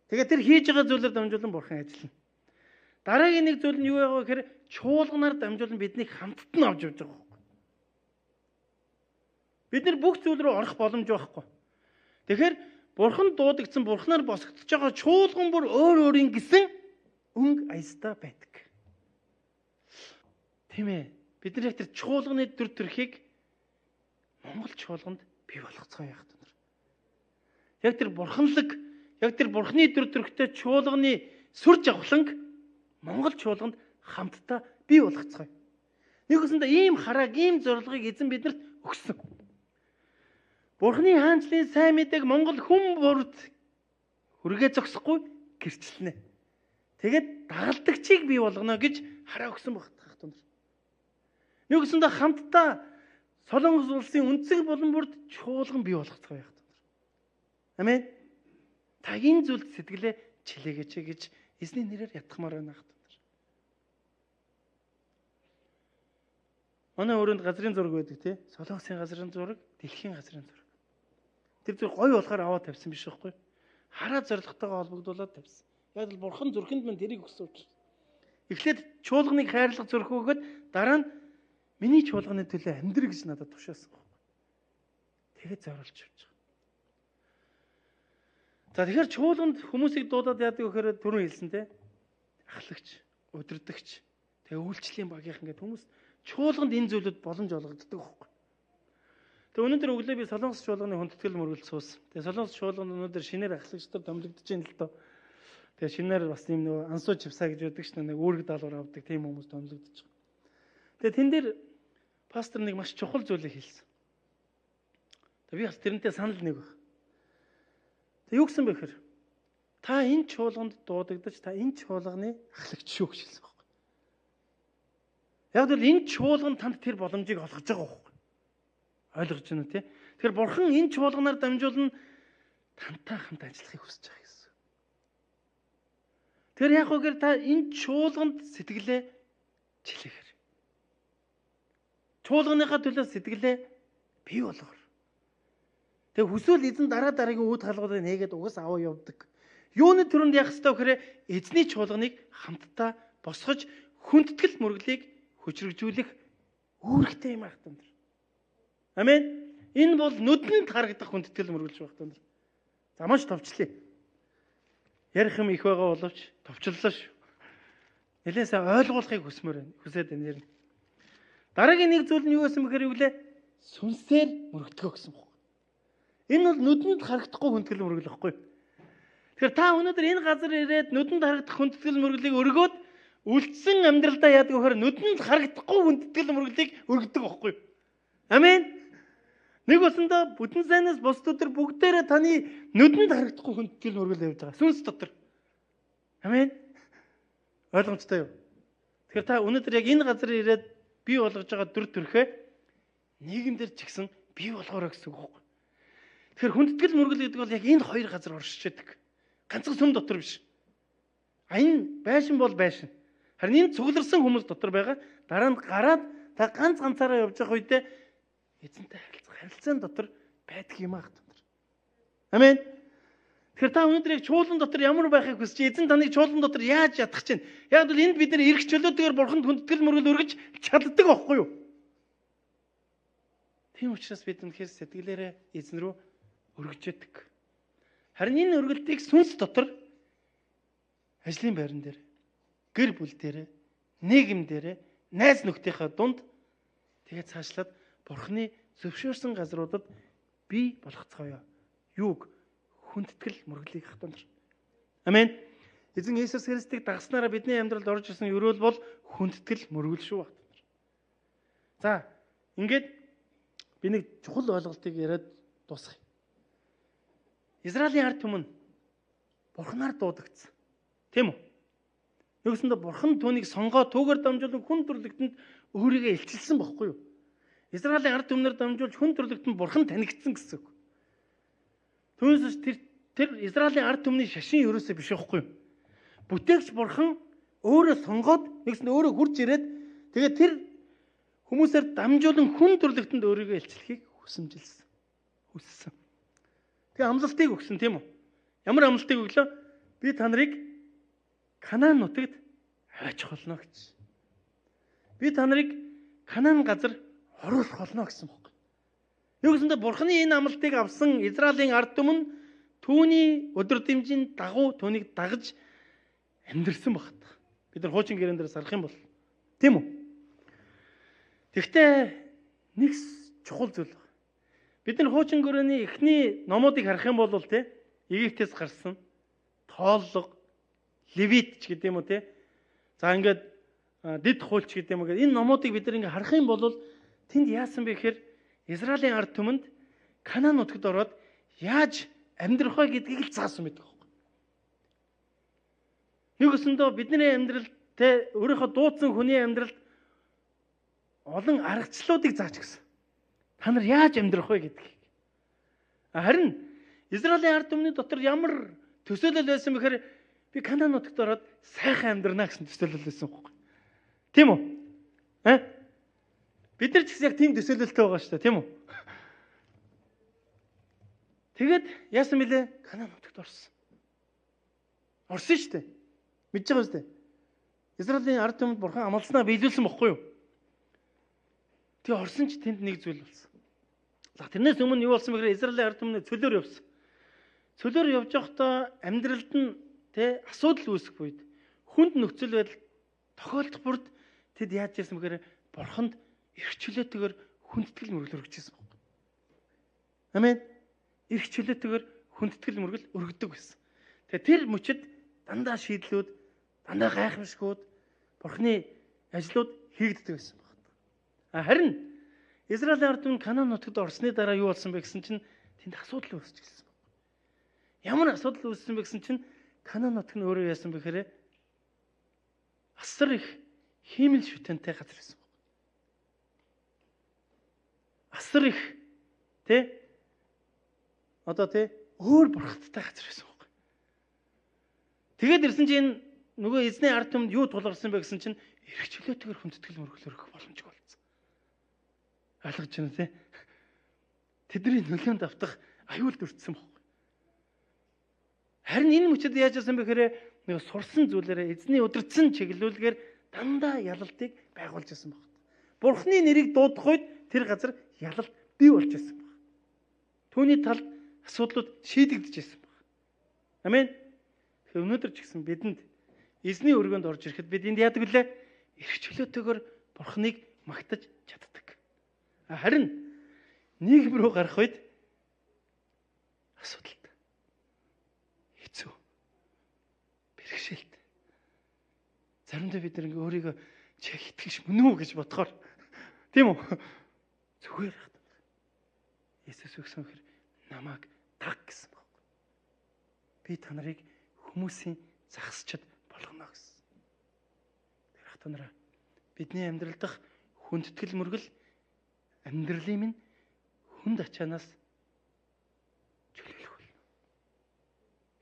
Тэгээд тэр хийж байгаа зүйлээр дамжуулан бурхан ажиллана. Дараагийн нэг зүйл нь юу байгаа вэ гэхээр чуулганаар дамжуулан биднийг хамтд нь авч явж байгаа байхгүй. Бид нар бүх зүйл рүү орох боломж байхгүй. Тэгэхээр бурхан дуудагдсан бурханаар босгодож байгаа чуулган бүр өөр өөрийн гэсэн өнгө аястай байдаг. Тийм ээ. Бид нар яг тэр чуулганы төр төрхийг Монгол чуулганд бий болгоцгоо яах вэ? Яг тэр бурханлаг, яг тэр бурхны төр төрхтэй чуулганы сүр жавхланг Монгол чуулганд хамтдаа бий болгоцгоо. Нэг үсэндээ ийм харааг, ийм зорилгыг эзэн бидэнд өгсөн. Бурхны хаанчлалын сайн мэдээг Монгол хүн бүрд хүргээ зогсохгүй гэрчлэнэ. Тэгээд дагалдагчийг бий болгоно гэж хараа өгсөн баг. Нэг үсэндээ хамтдаа Солонгос улсын өнцөг булан бүрд чуулган бий болгоцгоо яах вэ? Амен. Та энэ зүйлд сэтгэлээ чилээгээч гэж эзний нэрээр ятгахмаар байна хат. Манай өрөөнд газрын зураг байдаг тий. Солонгосын газрын зураг, дэлхийн газрын зураг. Тэр зураг гоё болохоор аваад тавьсан биш үгүй. Хараа зоригтойгоо холбогдуулаад тавьсан. Яг л бурхан зүрхэнд минь тэрийг өгсөн учраас. Эхлээд чуулганыг хайрлах зүрх өгөөд дараа нь миний чуулганы төлөө амьдр гэж надад тушаасан байна. Тэгээд зориулж явж байгаа. За тэгэхээр чуулганд хүмүүсийг дуудаад яадаг вэхээр түрүүн хэлсэн те. Ахлагч, өдөрдөгч, тэгээ үйлчлэлийн багийнхан гэдэг хүмүүс чуулганд энэ зүйлүүд боломж олгогддог байхгүй. Тэгээ өнөөдөр өглөө би Солонгос чуулганы хүндэтгэл мөргөлд суусан. Тэгээ Солонгос чуулганд өнөөдөр шинээр ахлагчдаар томилогдож байна л доо. Тэгээ шинээр бас юм нөгөө ансуу чивсаа гэж байдаг шнэ нэг үүрэг даалгавар авдаг тийм хүмүүс томилогдож байгаа. Тэгээ тэн дээр пастор нэг маш чухал зүйлийг хэлсэн. Тэгээ би бас тэрнтэй санал нэг баг. Тэгээ юу гэсэн бэ гэхээр та энэ чуулганд дуудагдаж та энэ чуулганы ахлагч шүү гэж хэлсэн байхгүй. Яг л энэ чуулган танд тэр боломжийг олгож байгаа байхгүй. Ойлгож байна уу те? Тэгэхээр бурхан энэ чуулганаар дамжуулан тантай хамт ажиллахыг хүсэж байгаа гэсэн. Тэр яг үгээр та энэ чуулганд сэтгэлээ чилээхэр. чуулганыхаа төлөө сэтгэлээ бий болгоор. Тэгээ хүсвэл эзэн дараа дараагийн үүд хаалгуудыг нээгээд угас аваа явдаг. Юуны төрөнд яах ёстой вэ гэхээр эзний чуулганыг хамтдаа босгож хүндэтгэл мөрөглийг хүчрэгжүүлэх үүрэгтэй юм ахтан. Амен. Энэ бол нүдэнд харагдах хүндэтгэл мөрөглөж байх тань. За маш товчлээ. Ярих юм их байгаа боловч товчлолоо шүү. Нэлээд сайн ойлгуулахыг хүсээд байна. Дараагийн нэг зүйл нь юу гэсэн бэхээр юу лээ? Сүнсээр мөрөгдгөө гэсэн байна. Энэ бол нүдэнд харагдахгүй хүндэтгэл мөрөглөл байхгүй. Тэгэхээр та өнөөдөр энэ газар ирээд нүдэнд харагдах хүндэтгэл мөрөглийг өргөөд үлдсэн амьдралдаа яадаг вэхээр нүдэнд харагдахгүй хүндэтгэл мөрөглийг өргөдөг байхгүй. Амен. Нэг усандаа бүтэн сайнаас бусдууд төр бүгдээрээ таны нүдэнд харагдахгүй хүндэтгэл мөрөглөө явж байгаа. Сүнс дотор. Амен. Ойлгомжтой юу? Тэгэхээр та өнөөдөр яг энэ газар ирээд бий болгож байгаа дүр төрхөө нийгэмдэр ч гэсэн бий болгоорой гэсэн үг байхгүй. Тэгэхээр хүндэтгэл мөрөглөл гэдэг бол яг энэ хоёр газар оршиж байдаг. Ганцхан сүм дотор биш. Энэ байшин бол байшин. Харин энэ цугларсан хүмүүс дотор байгаа. Дараа нь гараад та ганцаараа явж байгаа үедээ эзэнтэй харилцаан дотор байдаг юм аа. Амен. Тэгэхээр та өнөөдөр яг чуулган дотор ямар байхыг хүсэж эзэн таныг чуулган дотор яаж ядах чинь? Яг бол энд бид нэр эрх чөлөөтэйгээр бурханд хүндэтгэл мөрөглөл өргөж чаддаг байхгүй юу? Тийм учраас бид үнэхээр сэтгэлээрээ эзэн рүү өргөж яадаг. Харин энэ өргөлтийг сүнс дотор ажлын байран дээр, гэр бүл дээр, нийгэм дээр, найз нөхдийнхээ дунд тэгээд цаашлаад бурхны зөвшөөрсөн газруудад бий болгоцгоё. Юуг хүндэтгэл мөрөглийг хатамж. Амен. Эзэн Иесус Христийг дагснараа бидний амьдралд орж ирсэн өрөөл бол хүндэтгэл мөрөглөл шүү багт. За, ингээд би нэг чухал ойлголтыг яриад дуусгая. Израилийн ард түмэн бурхнаар дуудагдсан. Тийм үү? Нөгөөсөндөө бурхан түүнийг сонгоо түүгээр дамжуулан хүн төрлөختөнд өөрийгөө илчилсэн бохгүй юу? Израилийн ард түмнэр дамжуулж хүн төрлөختөнд бурхан танигдсан гэсэн үг. Түүнээс тэр Израилийн ард түмний шашин ерөөсөө биш байхгүй юу? Бүтээгч бурхан өөрөө сонгоод нэгсэн өөрөө хурж ирээд тэгээд тэр хүмүүсээр дамжуулан хүн төрлөختөнд өөрийгөө илчлэхийг хүссэн. Тэгээ амлалтыг өгсөн тийм үү? Ямар амлалтыг өглөө? Би та нарыг Канаан нутагт хайчих болно гэж. Би та нарыг Канаан газар оруулах болно гэсэн үг. Юу гэсэндээ бурханы энэ амлалтыг авсан Израилийн ард түмэн түүний өдөр дэмжийн дагуу түүнийг дагаж амьдрсан багт. Бид нар хуучин гэрэн дээрээс харах юм бол тийм үү? Тэгвэл нэг чухал зүйл байна. Бид нар хуучин гэрээний эхний номуудыг харах юм бол те Египтээс гарсан тооллого, Левит ч гэдэг юм уу те. За ингээд дэд хуульч гэдэг юм уу. Энэ номуудыг бид нар ингээд харах юм бол тэнд яасан бэ гэхээр Израилийн ард түмэнд Канаан нутагт ороод яаж амьдрах вэ гэдгийг л заасан байдаг. Юу гэсэндөө бидний амьдрал те өөрийнхөө дуудсан хүний амьдралд олон аргачлалуудыг зааж гисэн. Та нар яаж амьдрах вэ гэдгийг. Харин Израилийн ард түмний дотор ямар төсөөлөл байсан бэхээр би Канаан нутагт ороод сайхан амьдрнаа гэсэн төсөөлөл байсан байхгүй. Тийм үү? Бид нар ч гэсэн яг тийм төсөөлөлтэй байгаа шүү дээ, тийм үү? Тэгээд яасан бэлээ? Канаан нутагт орсон. Орсон шүү дээ. Мэдж байгаа үстэй. Израилийн ард түмэнд бурхан амласнаа биелүүлсэн бохгүй юу? Тэгээ орсон ч тэнд нэг зүйл болсон. За тэрнээс өмнө юу болсон бэ гэхээр Израилийн ард түмний цөлөөр явсан. Цөлөөр явж байхдаа амьдралд нь асуудал үүсэх үед хүнд нөхцөл байдал тохиолдох бүрд тэд яаж яасан бэхээр бурханд эрх чөлөөтэйгээр хүндэтгэл мөргөл өргөжсэн байна. Амен. Эрх чөлөөтэйгээр хүндэтгэл мөргөл өргөдөг байсан. Тэгээ тэр мөчид дандаа шийдлүүд, дандаа гайхамшгууд, бурхны ажлууд хийгддэг байсан байна. Харин Израилийн ард түмэн Канаан нутагт орсны дараа юу болсон бэ гэсэн чинь тэнд асуудал үүсэж гэлсэн байна. Ямар асуудал үүссэн бэ гэсэн чинь Канаан нутаг нь өөрөө яасан бэ гэхээр асар их хиймэл шүтэнтэй газар байсан байна. Асар их өөр бурхадтай газар байсан байна. Тэгээд ирсэн чинь нөгөө эзний ард түмэнд юу тулгарсан бэ гэсэн чинь эрх чөлөөтэйгээр хүндэтгэл мөргөл өргөх боломжгүй болсон. Ойлгож байна тий? Тэдний нөлөөнд автах аюул дүрцсэн баг. Харин энэ мөчөд яаж яасан бэ гэхээр нэг сурсан зүйлээрээ эзний удирдсан чиглүүлгээр дандаа ялалтыг байгуулж байсан баг. Бурхны нэрийг дуудах үед тэр газар ялалт бий болж байсан баг. Түүний талд асуудлууд шийдэгдэж байсан баг. Амен. Өнөөдөр ч гэсэн бидэнд эзний өргөнд орж ирэхэд бид энд яадаг вүлээ? Эрх чөлөөтэйгээр Бурхныг магтаж чаддаг. Харин нийгэм рүү гарах үед асуудал хэцүү. Бэрхшээлт. Заримдаа бид нэг өөрийгөө чи итгэж мөн үү гэж бодохоор тийм үү? Зүгээр хат. Есүс өгсөн хэр намайг даг гэсэн баг. Би та нарыг хүмүүсийн загасчд болгоно гэсэн. Тэр хата нараа бидний амьдрал дах хүндэтгэл мөргөл амьдралын минь хүнд ачаанаас чөлөөлөх болно.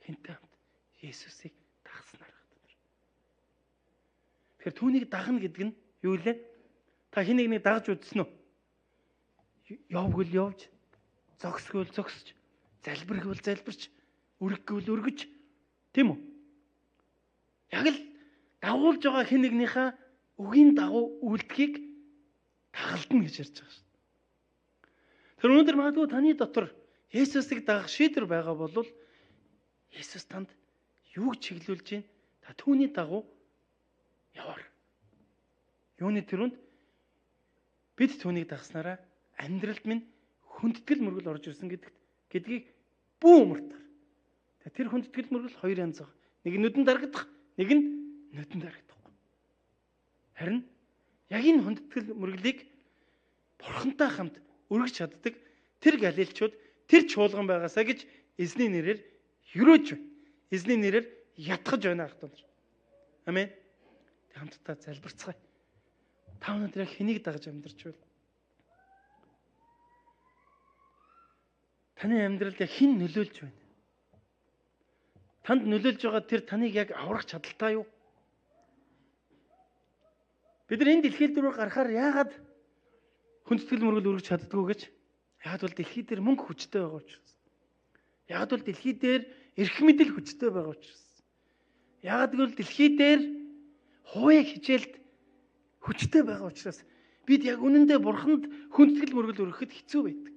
Хинтээ хамт Есүсийг дагснаар хата. Тэгэхээр түүнийг дагна гэдэг нь юу вэ? Та хэнийг нэг дагж үзсэн үү? Явгөл явж, зогсгөл зогсож, залбиргвэл залбирч, өргөгөл өргөж, тийм үү? Яг л дагуулж байгаа хэн нэгнийхээ үгийн дагуу үйлдэхийг тагалдана гэж ярьж байгаа шүү. Тэр өнөөдөр магадгүй таны дотор Есүсийг дагах шийдвэр байгаа бол Есүс танд юуг чиглүүлж байна? Та түүний дагуу яваар. Юуны төрөнд бид түүнийг дагснараа амьдралд минь хүндэтгэл мөргөл орж ирсэн гэдгийг бүү умартаар. Тэр хүндэтгэл мөргөл хоёр янз байгаа. Нэг нь нүдэнд дарагдах, нэг нь нүдэнд дарагдахгүй. Харин яг энэ хүндэтгэл мөргөлийг Бурхантай хамт өргөж чаддаг тэр галилчууд тэр чуулган байгаасаа гэж эзний нэрээр юрөөж байна. Эзний нэрээр ятгах байна ахтал. Амен. Хамтдаа залбирцгаая. Та өнөөдөр хэнийг дагаж амьдарч байна? Таны амьдралд хэн нөлөөлж байна? Танд нөлөөлж байгаа тэр таныг яг аврах чадaltaй юу? Бид нар энэ дэлхийд рүү гарахаар яагаад хүндэтгэл мөргөл өргөж чаддгүй гэж? Яагаад бол дэлхий дээр мөнгө хүчтэй байгаа учраас. Яагаад бол дэлхий дээр эрх мэдэл хүчтэй байгаа учраас. Яагаад гэвэл дэлхий дээр хувийн хичээлд хүчтэй байгаа учраас бид яг үнэндээ Бурханд хүндэтгэл мөргөл өргөхөд хэцүү байдаг.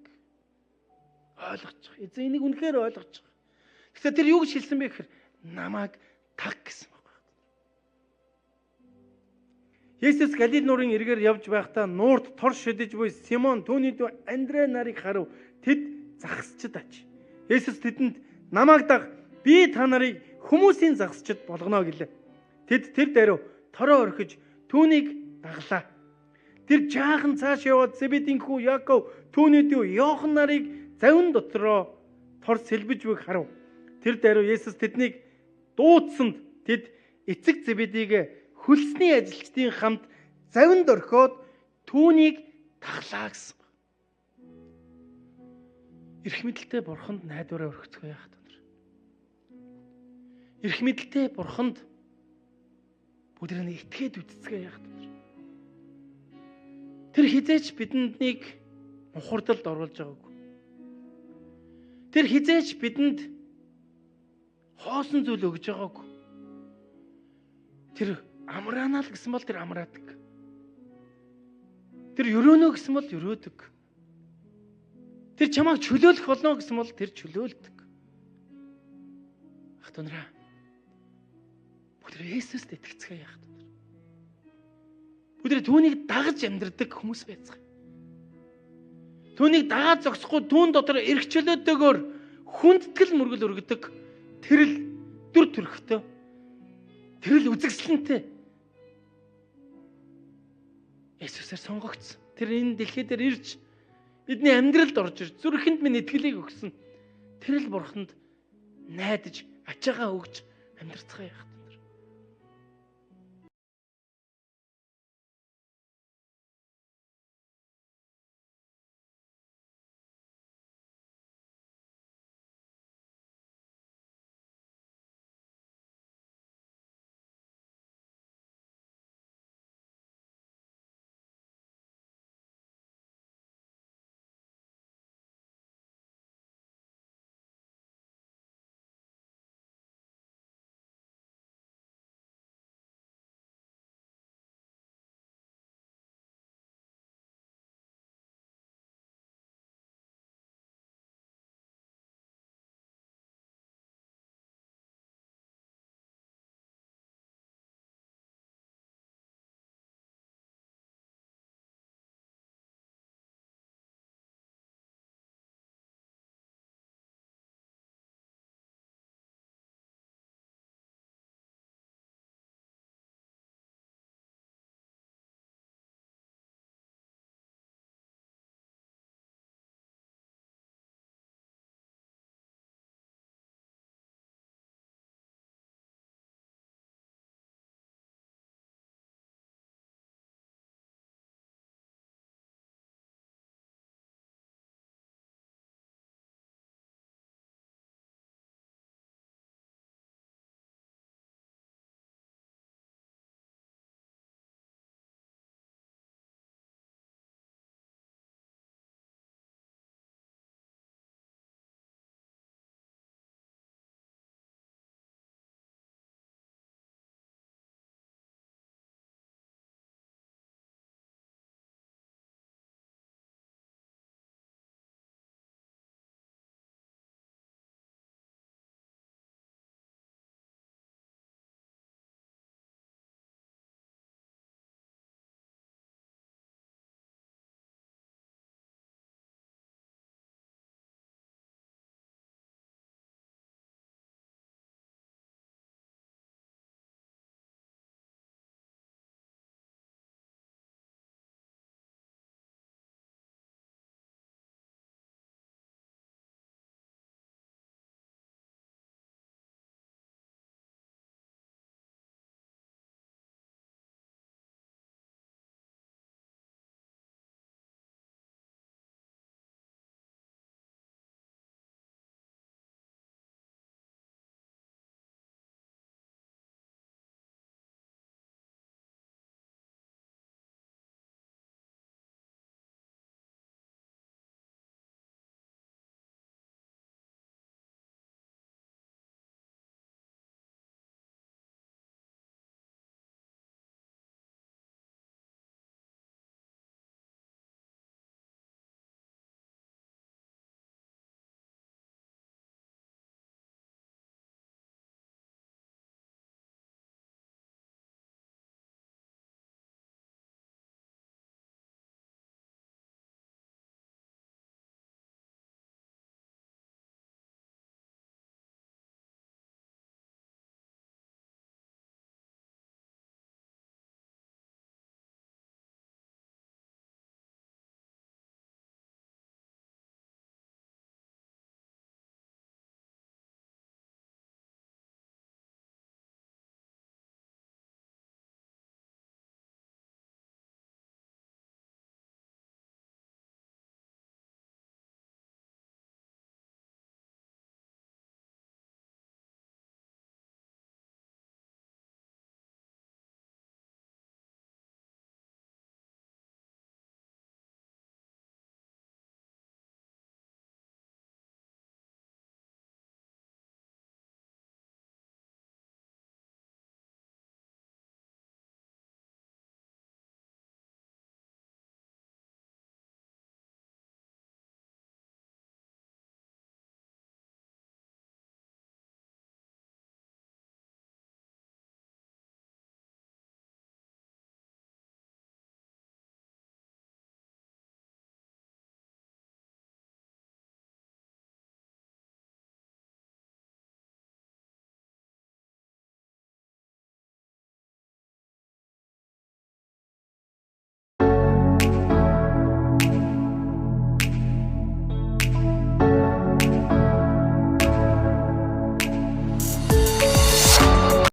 Ойлгочих. Эзэн энийг үнэхээр ойлгочих. Тэгэхээр тэр юу гэж хэлсэн бэ гэхээр намайг таг гэсэн байна. Есүс Галил нуурын эргээр явж байхдаа нуурт тор шидэж буй Симон түүний дүү Андрей нарыг харав. Тэд загасчд ач. Есүс тэдэнд намайг даг, би та нарыг хүмүүсийн загасчд болгоно гэлээ. Тэд тэр даруй тороо орхиж түүнийг даглаа. Тэр жаахан цааш яваад Зебедийн хүү Яков түүний дүү Иохан нарыг завин дотроо тор сэлбэж буйг харав. Тэр даруй Есүс тэднийг дуудсанд тэд эцэг Зебедийг хөлсний ажилчдын хамт завинд орхиод түүнийг даглаа гэсэн. Эрх мэдэлтэй Бурханд найдвараа өргөцгөө яах вэ? Эрх мэдэлтэй Бурханд бүдрэний итгээд үтцгээ яах вэ? Тэр хизээч биднийг мухардалд оруулж байгаагүй. Тэр хизээч бидэнд хоосон зүйл өгж байгаагүй. Тэр амраанаа л гэсэн бол тэр амраадаг. Тэр өрөөнө гэсэн бол өрөөдөг. Тэр чамайг чөлөөлөх болно гэсэн бол тэр чөлөөлдөг. Ах тунраа. Бүгд Есүст итгэцгээ яах вэ? Бүгд түүнийг дагаж амьдрдаг хүмүүс байцгаая. Түүнийг дагаад зогсохгүй түүн дотор эрх чөлөөтэйгээр хүндэтгэл мөргөл өргөдөг тэрл дүр төрхтэй тэрл үзэгсэлэнтэй Есүсээр сонгогдсон. Тэр энэ дэлхий дээр ирж бидний амьдралд орж ирж зүрхэнд минь итгэлийг өгсөн. Тэр л Бурханд найдаж ачаагаа өгж амьдрцгаая яах.